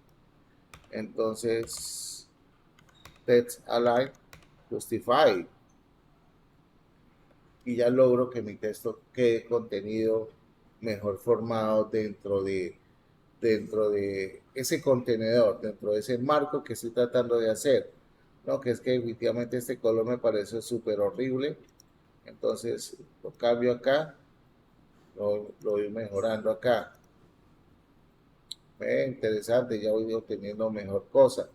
Entonces, text align, justify. Y ya logro que mi texto quede contenido mejor formado dentro de ese contenedor, dentro de ese marco que estoy tratando de hacer. No, que es que definitivamente este color me parece súper horrible. Entonces lo cambio acá, lo voy mejorando acá. Interesante, ya voy obteniendo mejor cosa.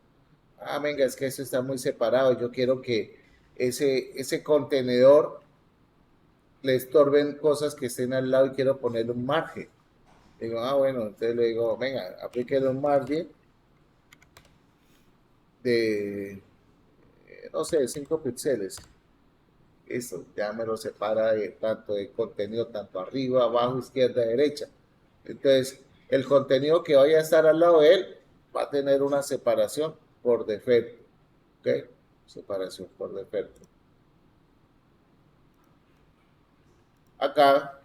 Ah, venga, es que eso está muy separado. Yo quiero que ese contenedor le estorben cosas que estén al lado y quiero ponerle un margen. Digo, ah, bueno, entonces le digo, venga, aplíquele un margen de, no sé, 5 píxeles. Eso ya me lo separa tanto de contenido, tanto arriba, abajo, izquierda, derecha. Entonces, el contenido que vaya a estar al lado de él va a tener una separación por defecto. ¿Ok? Separación por defecto. Acá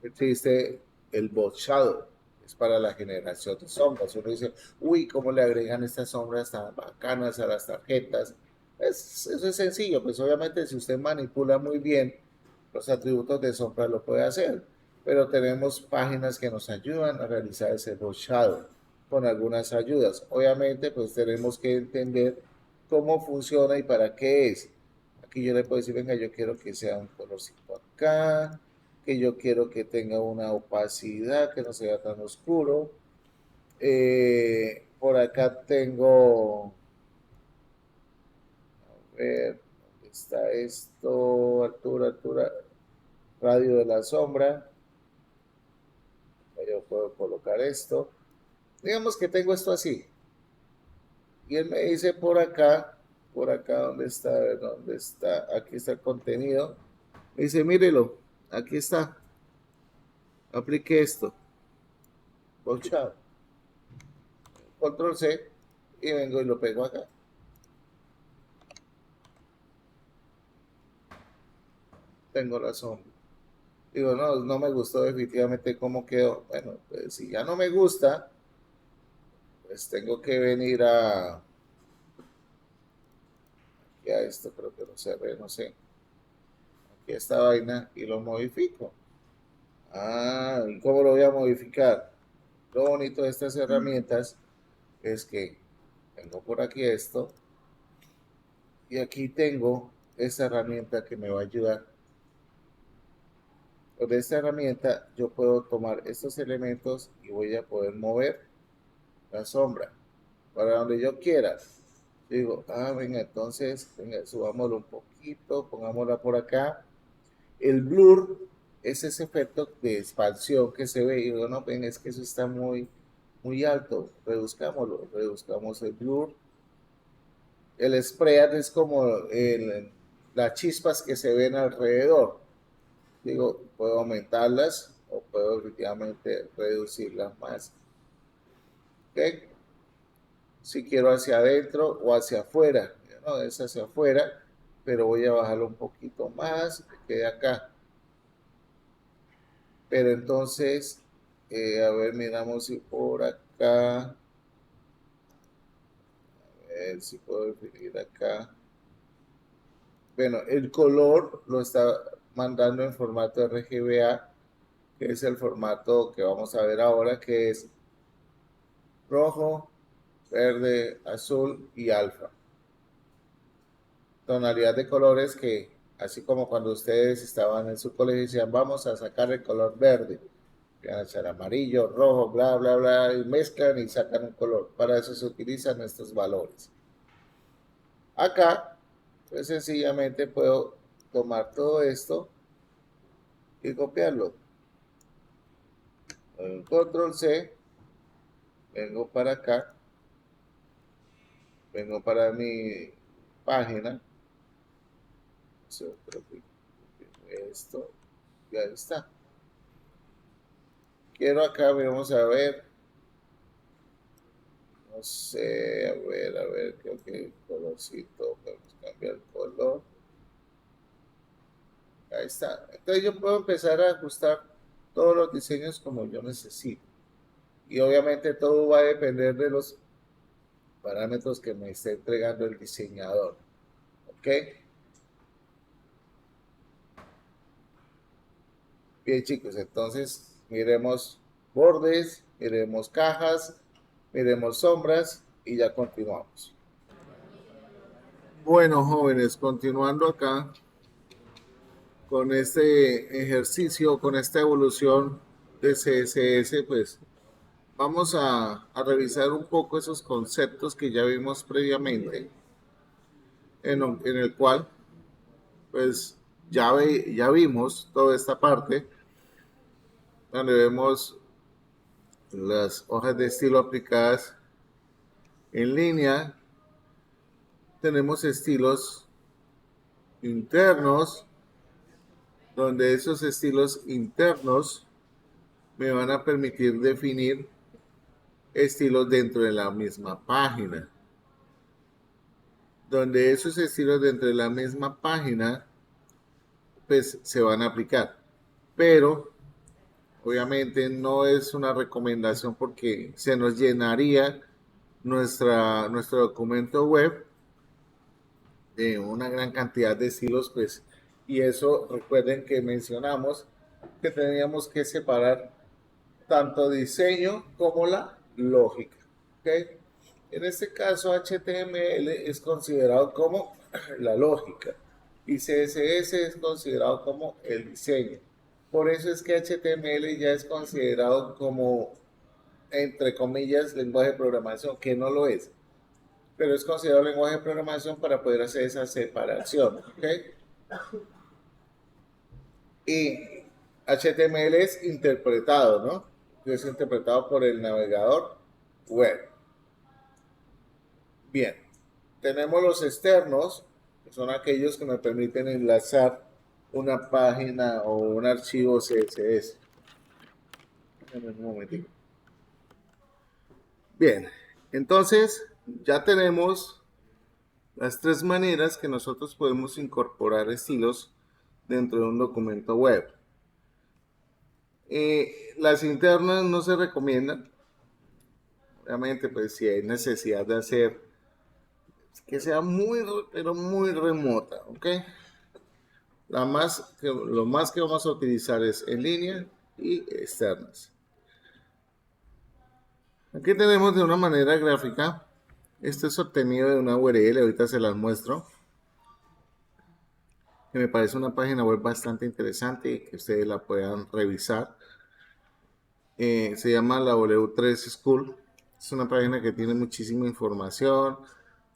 existe el bot shadow, es para la generación de sombras. Uno dice, uy, ¿cómo le agregan estas sombras tan bacanas a las tarjetas? Eso es sencillo, pues obviamente si usted manipula muy bien los atributos de sombra lo puede hacer, pero tenemos páginas que nos ayudan a realizar ese bot shadow con algunas ayudas. Obviamente, pues tenemos que entender cómo funciona y para qué es. Aquí yo le puedo decir, venga, yo quiero que sea un colorcito acá, que yo quiero que tenga una opacidad, que no sea tan oscuro. Por acá tengo, a ver, ¿dónde está esto? Altura, radio de la sombra. Yo puedo colocar esto. Digamos que tengo esto así. Y él me dice por acá, ¿dónde está? ¿Dónde está? Aquí está el contenido. Me dice, mírelo, aquí está. Aplique esto. Ponchado. Control C y vengo y lo pego acá. Tengo razón. Digo, no, no me gustó definitivamente cómo quedó. Bueno, pues si ya no me gusta, pues tengo que venir aquí a esto, creo que lo cerré, no sé. Aquí a esta vaina y lo modifico. Ah, ¿y cómo lo voy a modificar? Lo bonito de estas herramientas es que tengo por aquí esto Y aquí tengo esta herramienta que me va a ayudar. Con esta herramienta yo puedo tomar estos elementos y voy a poder mover la sombra para donde yo quiera. Digo, venga, entonces, venga, subámoslo un poquito, pongámosla por acá. El blur es ese efecto de expansión que se ve. Y digo, no, venga, es que eso está muy alto. Reduzcámoslo, reduzcamos el blur. El spread es como las chispas que se ven alrededor. Digo, puedo aumentarlas o puedo efectivamente reducirlas más. ¿Ok? Si quiero hacia adentro o hacia afuera. No, es hacia afuera, pero voy a bajarlo un poquito más, que quede acá. Pero entonces, a ver, miramos si por acá, a ver si puedo definir acá. Bueno, el color lo está mandando en formato RGBA, que es el formato que vamos a ver ahora, que es rojo, verde, azul y alfa. Tonalidad de colores que, así como cuando ustedes estaban en su colegio y decían, vamos a sacar el color verde, van a echar amarillo, rojo, bla, bla, bla, y mezclan y sacan un color. Para eso se utilizan estos valores. Acá, pues sencillamente puedo tomar todo esto y copiarlo. Control C, vengo para acá, vengo para mi página, esto, y ahí está. Quiero acá, vamos a ver, no sé, a ver, creo que el colorcito, podemos cambiar el color. Ahí está. Entonces yo puedo empezar a ajustar todos los diseños como yo necesito. Y obviamente todo va a depender de los parámetros que me esté entregando el diseñador. ¿Ok? Bien, chicos, entonces miremos bordes, miremos cajas, miremos sombras y ya continuamos. Bueno, jóvenes, continuando acá con este ejercicio, con esta evolución de CSS, pues vamos a revisar un poco esos conceptos que ya vimos previamente, en el cual, pues, ya vimos toda esta parte, donde vemos las hojas de estilo aplicadas en línea, tenemos estilos internos, donde esos estilos internos me van a permitir definir estilos dentro de la misma página, donde esos estilos dentro de la misma página pues se van a aplicar, pero obviamente no es una recomendación porque se nos llenaría nuestro documento web de una gran cantidad de estilos, pues, y eso recuerden que mencionamos que teníamos que separar tanto diseño como la lógica. ¿Okay? En este caso, HTML es considerado como la lógica y CSS es considerado como el diseño. Por eso es que HTML ya es considerado como, entre comillas, lenguaje de programación, que no lo es, pero es considerado lenguaje de programación para poder hacer esa separación. ¿Okay? Y HTML es interpretado, ¿no? Es interpretado por el navegador web. Bien, tenemos los externos, que son aquellos que me permiten enlazar una página o un archivo CSS. Un momentito. Bien, entonces ya tenemos las tres maneras que nosotros podemos incorporar estilos dentro de un documento web. Las internas no se recomiendan. Obviamente, pues si hay necesidad de hacer que sea muy, pero muy remota, ¿ok? Lo más que vamos a utilizar es en línea y externas. Aquí tenemos de una manera gráfica. Esto es obtenido de una URL, ahorita se las muestro. que me parece una página web bastante interesante y que ustedes la puedan revisar. Se llama la W3 School. Es una página que tiene muchísima información,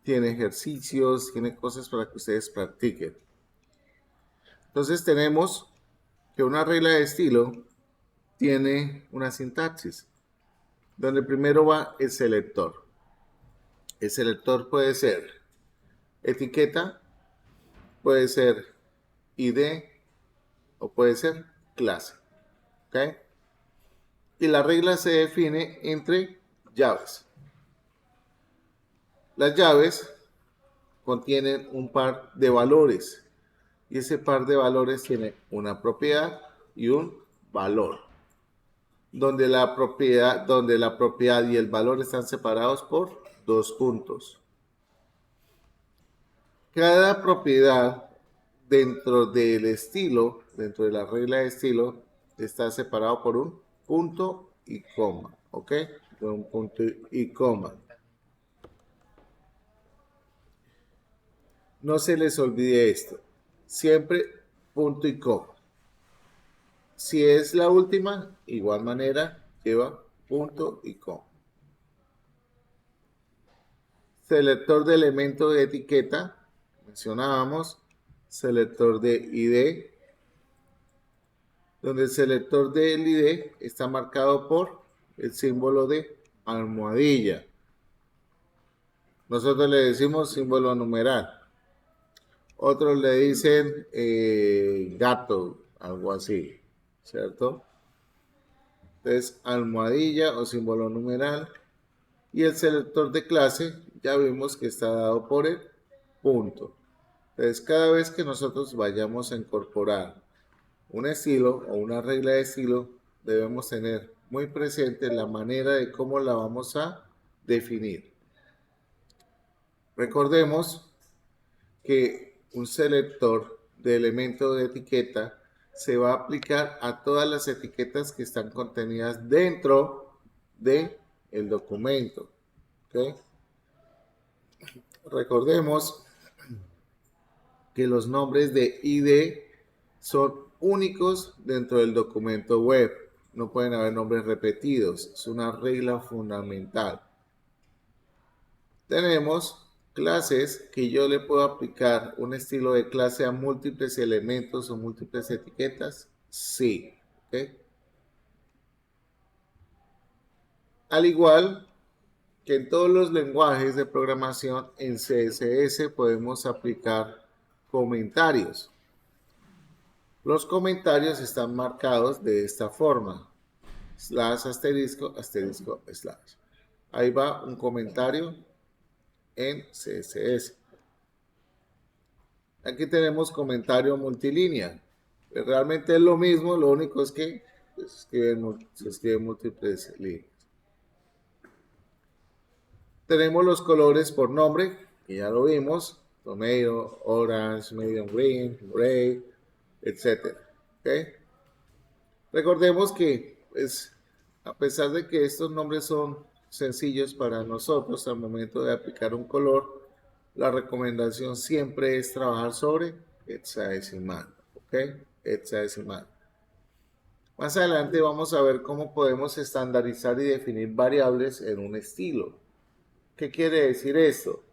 tiene ejercicios, tiene cosas para que ustedes practiquen. Entonces tenemos que una regla de estilo tiene una sintaxis, donde primero va el selector. El selector puede ser etiqueta, puede ser ID o puede ser clase. ¿Okay? Y la regla se define entre llaves. Las llaves contienen un par de valores y ese par de valores tiene una propiedad y un valor, donde la propiedad y el valor están separados por dos puntos. Cada propiedad dentro del estilo, dentro de la regla de estilo, está separado por un punto y coma, ¿ok? Un punto y coma. No se les olvide esto. Siempre punto y coma. Si es la última, igual manera, lleva punto y coma. Selector de elemento de etiqueta, mencionábamos. Selector de ID, donde el selector del ID está marcado por el símbolo de almohadilla. Nosotros le decimos símbolo numeral. Otros le dicen gato, algo así, ¿cierto? Entonces, almohadilla o símbolo numeral. Y el selector de clase, ya vimos que está dado por el punto. Entonces, cada vez que nosotros vayamos a incorporar un estilo o una regla de estilo, debemos tener muy presente la manera de cómo la vamos a definir. Recordemos que un selector de elemento de etiqueta se va a aplicar a todas las etiquetas que están contenidas dentro del documento. ¿Okay? Recordemos que los nombres de ID son únicos dentro del documento web. No pueden haber nombres repetidos. Es una regla fundamental. Tenemos clases que yo le puedo aplicar un estilo de clase a múltiples elementos o múltiples etiquetas. Sí. ¿Okay? Al igual que en todos los lenguajes de programación, en CSS podemos aplicar comentarios. Los comentarios están marcados de esta forma. Slash, asterisco, asterisco, slash. Ahí va un comentario en CSS. Aquí tenemos comentario multilínea. Realmente es lo mismo, lo único es que se escriben múltiples líneas. Tenemos los colores por nombre, que ya lo vimos. Tomato, orange, medium green, gray, etc. ¿Okay? Recordemos que, pues, a pesar de que estos nombres son sencillos para nosotros al momento de aplicar un color, la recomendación siempre es trabajar sobre hexadecimal. ¿Ok? Hexadecimal. Más adelante vamos a ver cómo podemos estandarizar y definir variables en un estilo. ¿Qué quiere decir esto?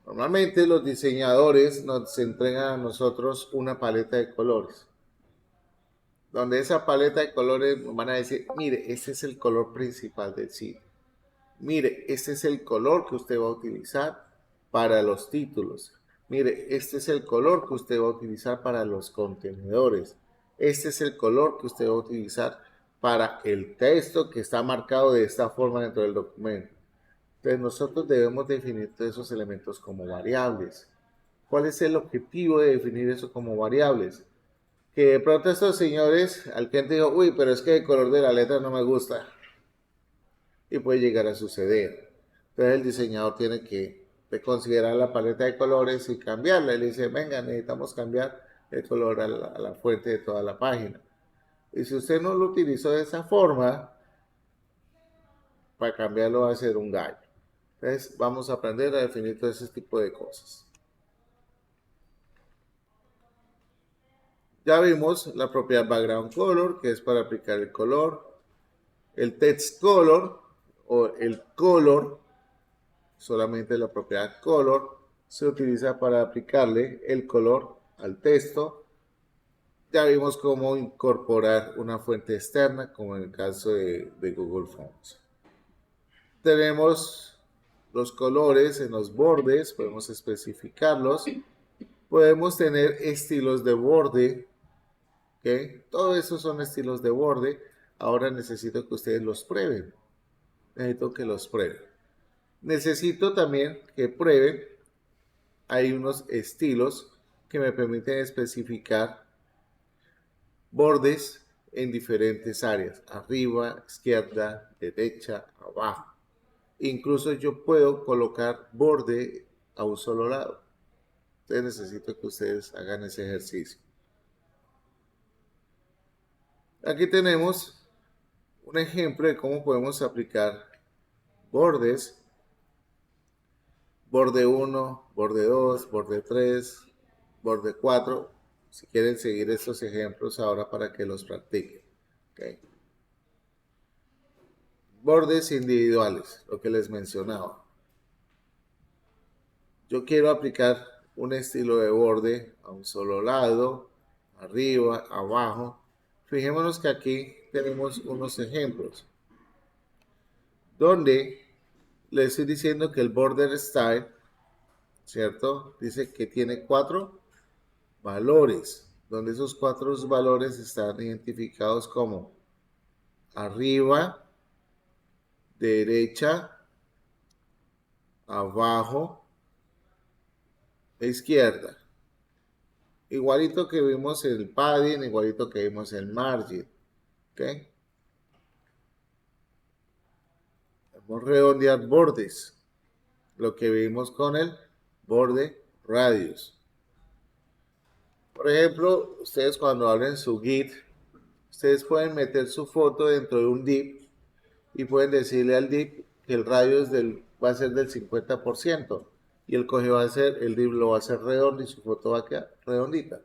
Normalmente los diseñadores nos entregan a nosotros una paleta de colores, donde esa paleta de colores nos van a decir, mire, este es el color principal del sitio. Mire, este es el color que usted va a utilizar para los títulos. Mire, este es el color que usted va a utilizar para los contenedores. Este es el color que usted va a utilizar para el texto que está marcado de esta forma dentro del documento. Entonces nosotros debemos definir todos esos elementos como variables. ¿Cuál es el objetivo de definir eso como variables? Que de pronto estos señores, al cliente dijo, uy, pero es que el color de la letra no me gusta. Y puede llegar a suceder. Entonces el diseñador tiene que considerar la paleta de colores y cambiarla. Y le dice, venga, necesitamos cambiar el color a la fuente de toda la página. Y si usted no lo utilizó de esa forma, para cambiarlo va a ser un gallo. Entonces vamos a aprender a definir todo ese tipo de cosas. Ya vimos la propiedad background color, que es para aplicar el color. El text color o el color, solamente la propiedad color, se utiliza para aplicarle el color al texto. Ya vimos cómo incorporar una fuente externa, como en el caso de Google Fonts. Tenemos los colores en los bordes, podemos especificarlos. Podemos tener estilos de borde, ¿ok? Todo eso son estilos de borde. Ahora necesito que ustedes los prueben. Necesito que los prueben. Necesito también que prueben. Hay unos estilos que me permiten especificar bordes en diferentes áreas, arriba, izquierda, derecha, abajo. Incluso yo puedo colocar borde a un solo lado. Entonces necesito que ustedes hagan ese ejercicio. Aquí tenemos un ejemplo de cómo podemos aplicar bordes. Borde 1, borde 2, borde 3, borde 4. Si quieren seguir estos ejemplos ahora para que los practiquen. ¿Okay? Bordes individuales, lo que les mencionaba. Yo quiero aplicar un estilo de borde a un solo lado, arriba, abajo. Fijémonos que aquí tenemos unos ejemplos donde le estoy diciendo que el border style, ¿cierto? Dice que tiene 4 valores, donde esos 4 valores están identificados como arriba, derecha, abajo e izquierda. Igualito que vimos el padding, igualito que vimos el margin. ¿Ok? Vamos a redondear bordes. Lo que vimos con el borde radius. Por ejemplo, ustedes cuando abren su Git, ustedes pueden meter su foto dentro de un div y pueden decirle al div que el radio va a ser del 50% y el div lo va a hacer redondo y su foto va a quedar redondita.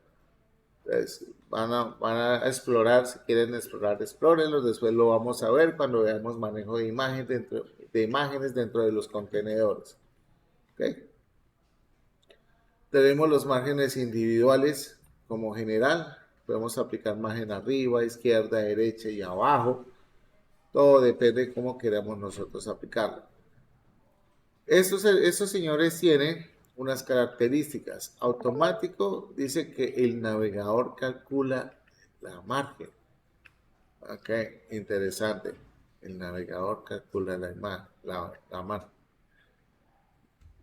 Entonces, van a explorar, si quieren explorar, explórenlos, después lo vamos a ver cuando veamos manejo de imágenes dentro de los contenedores. ¿Okay? Tenemos los márgenes individuales como general, podemos aplicar margen arriba, izquierda, derecha y abajo. Todo depende de cómo queramos nosotros aplicarlo. Estos señores tienen unas características. Automático dice que el navegador calcula la margen. Ok, interesante. El navegador calcula la margen.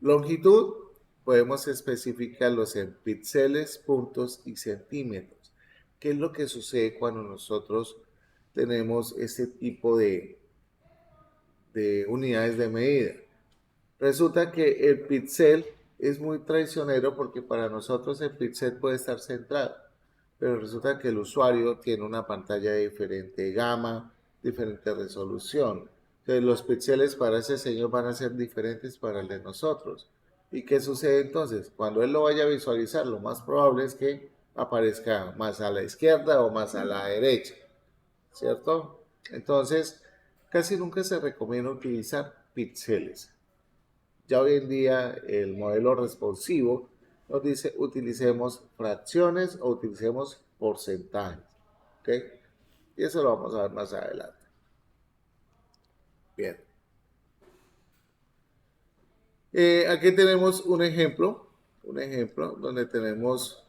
Longitud, podemos especificarlos en píxeles, puntos y centímetros. ¿Qué es lo que sucede cuando nosotros tenemos este tipo de unidades de medida? Resulta que el píxel es muy traicionero porque para nosotros el píxel puede estar centrado, pero resulta que el usuario tiene una pantalla de diferente gama, diferente resolución. Entonces los píxeles para ese señor van a ser diferentes para el de nosotros. ¿Y qué sucede entonces? Cuando él lo vaya a visualizar, lo más probable es que aparezca más a la izquierda o más a la derecha, ¿cierto? Entonces, casi nunca se recomienda utilizar píxeles. Ya hoy en día el modelo responsivo nos dice utilicemos fracciones o utilicemos porcentajes. ¿Ok? Y eso lo vamos a ver más adelante. Bien. Aquí tenemos un ejemplo donde tenemos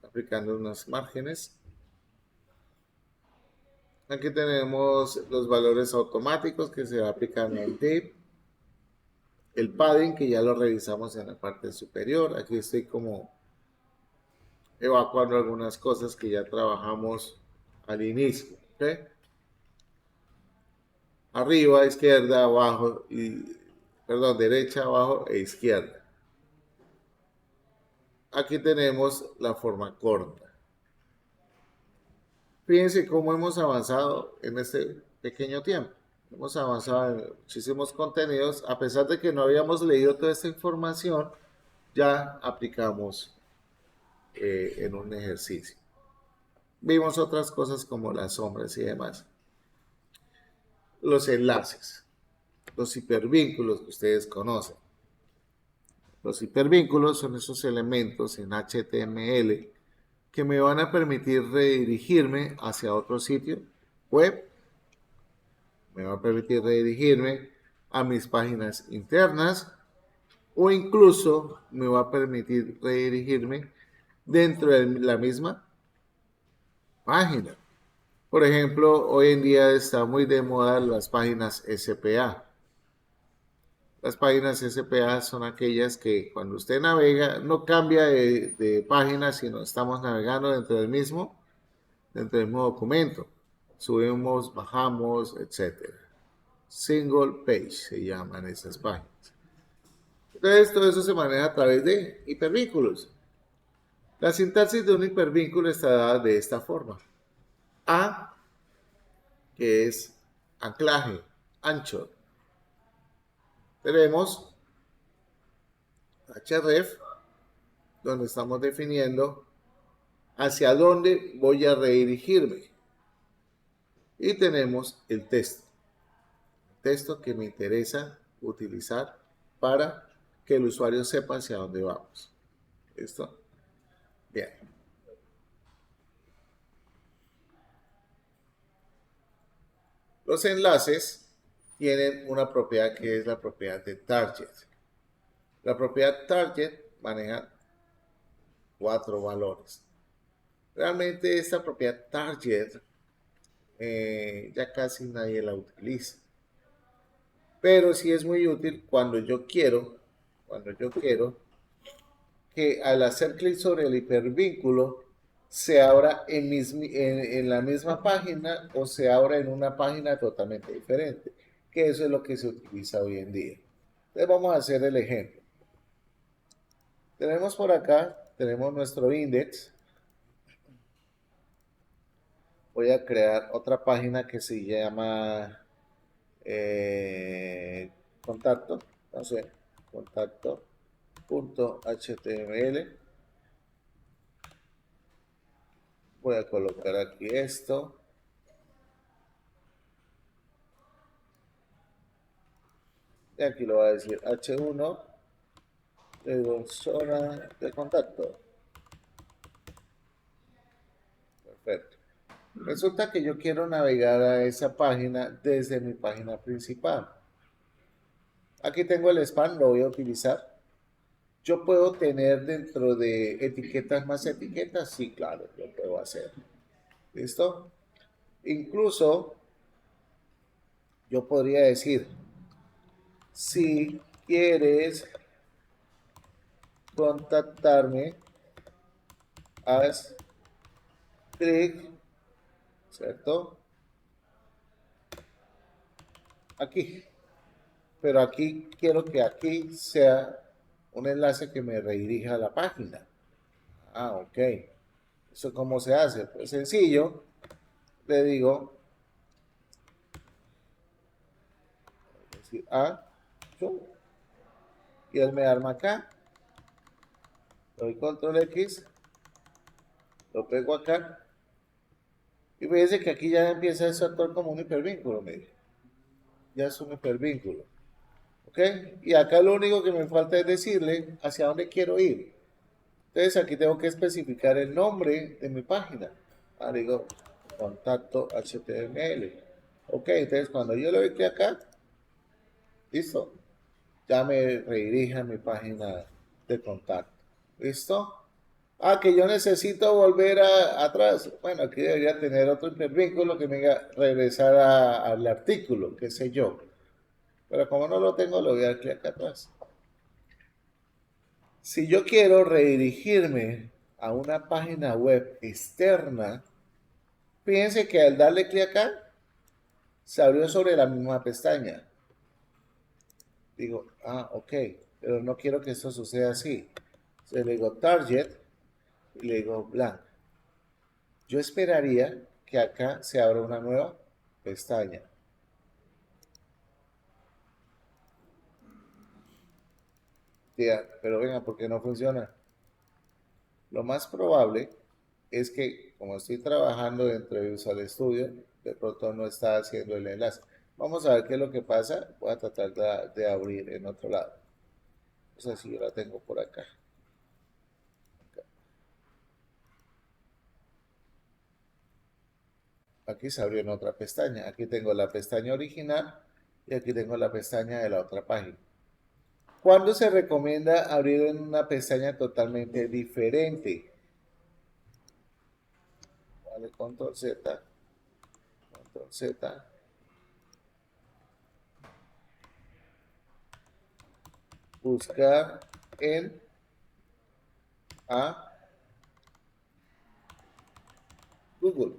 aplicando unos márgenes. Aquí tenemos los valores automáticos que se aplican en div. El padding que ya lo revisamos en la parte superior. Aquí estoy como evacuando algunas cosas que ya trabajamos al inicio. ¿Okay? Arriba, izquierda, abajo perdón, derecha, abajo e izquierda. Aquí tenemos la forma corta. Fíjense cómo hemos avanzado en este pequeño tiempo. Hemos avanzado en muchísimos contenidos. A pesar de que no habíamos leído toda esta información, ya aplicamos en un ejercicio. Vimos otras cosas como las sombras y demás. Los enlaces, los hipervínculos que ustedes conocen. Los hipervínculos son esos elementos en HTML que me van a permitir redirigirme hacia otro sitio web, me va a permitir redirigirme a mis páginas internas o incluso me va a permitir redirigirme dentro de la misma página. Por ejemplo, hoy en día está muy de moda las páginas SPA. Las páginas SPA son aquellas que cuando usted navega no cambia de página, sino estamos navegando dentro del mismo documento. Subimos, bajamos, etc. Single page se llaman esas páginas. Entonces, todo eso se maneja a través de hipervínculos. La sintaxis de un hipervínculo está dada de esta forma. A, que es anclaje, anchor. Tenemos href, donde estamos definiendo hacia dónde voy a redirigirme. Y tenemos el texto que me interesa utilizar para que el usuario sepa hacia dónde vamos. ¿Listo? Bien. Los enlaces tienen una propiedad que es la propiedad de target. La propiedad target maneja 4 valores. Realmente esta propiedad target ya casi nadie la utiliza. Pero sí es muy útil cuando yo quiero que al hacer clic sobre el hipervínculo se abra en la misma página o se abra en una página totalmente diferente, que eso es lo que se utiliza hoy en día. Entonces vamos a hacer el ejemplo. Tenemos por acá, tenemos nuestro index. Voy a crear otra página que se llama contacto, no sé, contacto.html. Voy a colocar aquí esto. Y aquí lo voy a decir H1, luego zona de contacto. Perfecto. Resulta que yo quiero navegar a esa página desde mi página principal. Aquí tengo el spam, lo voy a utilizar. Yo puedo tener dentro de etiquetas más etiquetas, sí, claro, lo puedo hacer. ¿Listo? Incluso yo podría decir, si quieres contactarme, haz clic, ¿cierto? Aquí. Pero aquí quiero que aquí sea un enlace que me redirija a la página. Ah, ok. ¿Eso cómo se hace? Pues sencillo. Le digo, decir, y él me arma acá. Doy control X, lo pego acá. Y fíjense que aquí ya empieza a actuar como un hipervínculo, mire. Ya es un hipervínculo. ¿Ok? Y acá lo único que me falta es decirle hacia dónde quiero ir. Entonces aquí tengo que especificar el nombre de mi página. Digo, contacto HTML. Ok, entonces cuando yo le doy clic acá, listo, ya me redirige a mi página de contacto. ¿Listo? Que yo necesito volver atrás. Bueno, aquí debería tener otro hipervínculo que me haga regresar al artículo, qué sé yo. Pero como no lo tengo, lo voy a dar clic acá atrás. Si yo quiero redirigirme a una página web externa, fíjense que al darle clic acá, se abrió sobre la misma pestaña. Digo, ok, pero no quiero que esto suceda así. Entonces le digo target y le digo blank. Yo esperaría que acá se abra una nueva pestaña. Tía, pero venga, ¿por qué no funciona? Lo más probable es que como estoy trabajando dentro de Visual Studio, de pronto no está haciendo el enlace. Vamos a ver qué es lo que pasa. Voy a tratar de abrir en otro lado. O sea, si yo la tengo por acá. Aquí se abrió en otra pestaña. Aquí tengo la pestaña original y aquí tengo la pestaña de la otra página. ¿Cuándo se recomienda abrir en una pestaña totalmente diferente? Vale, control Z, control Z, buscar en a Google.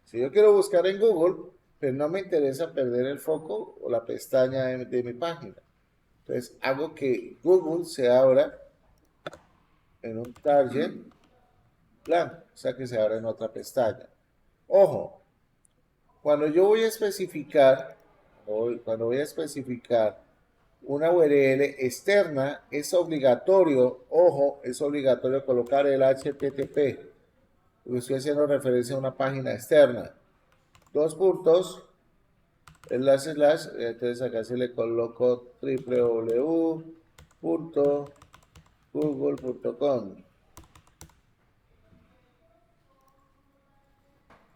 Si yo quiero buscar en Google, pero no me interesa perder el foco o la pestaña de mi página. Entonces hago que Google se abra en un target blanco, o sea que se abra en otra pestaña. Ojo, cuando yo voy a especificar, cuando voy a especificar una URL externa, es obligatorio, ojo, es obligatorio colocar el HTTP, porque estoy haciendo referencia a una página externa. Dos puntos, slash, entonces acá se le coloco www.google.com.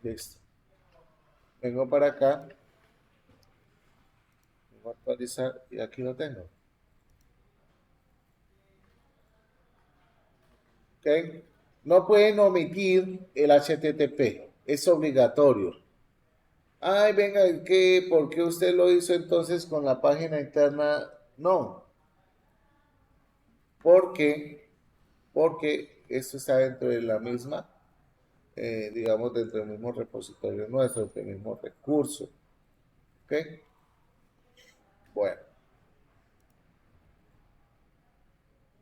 Listo. Vengo para acá, voy a actualizar y aquí lo tengo. ¿Ok? No pueden omitir el HTTP, es obligatorio. Ay, venga, ¿qué? ¿Por qué usted lo hizo entonces con la página interna? No, porque, porque esto está dentro de la misma, digamos, dentro del mismo repositorio nuestro, del mismo recurso. ¿Ok? Bueno,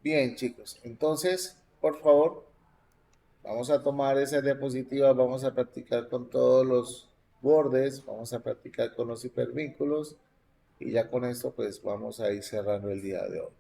bien, chicos. Entonces, por favor, vamos a tomar esas diapositivas, vamos a practicar con todos los bordes, vamos a practicar con los hipervínculos y ya con esto, pues vamos a ir cerrando el día de hoy.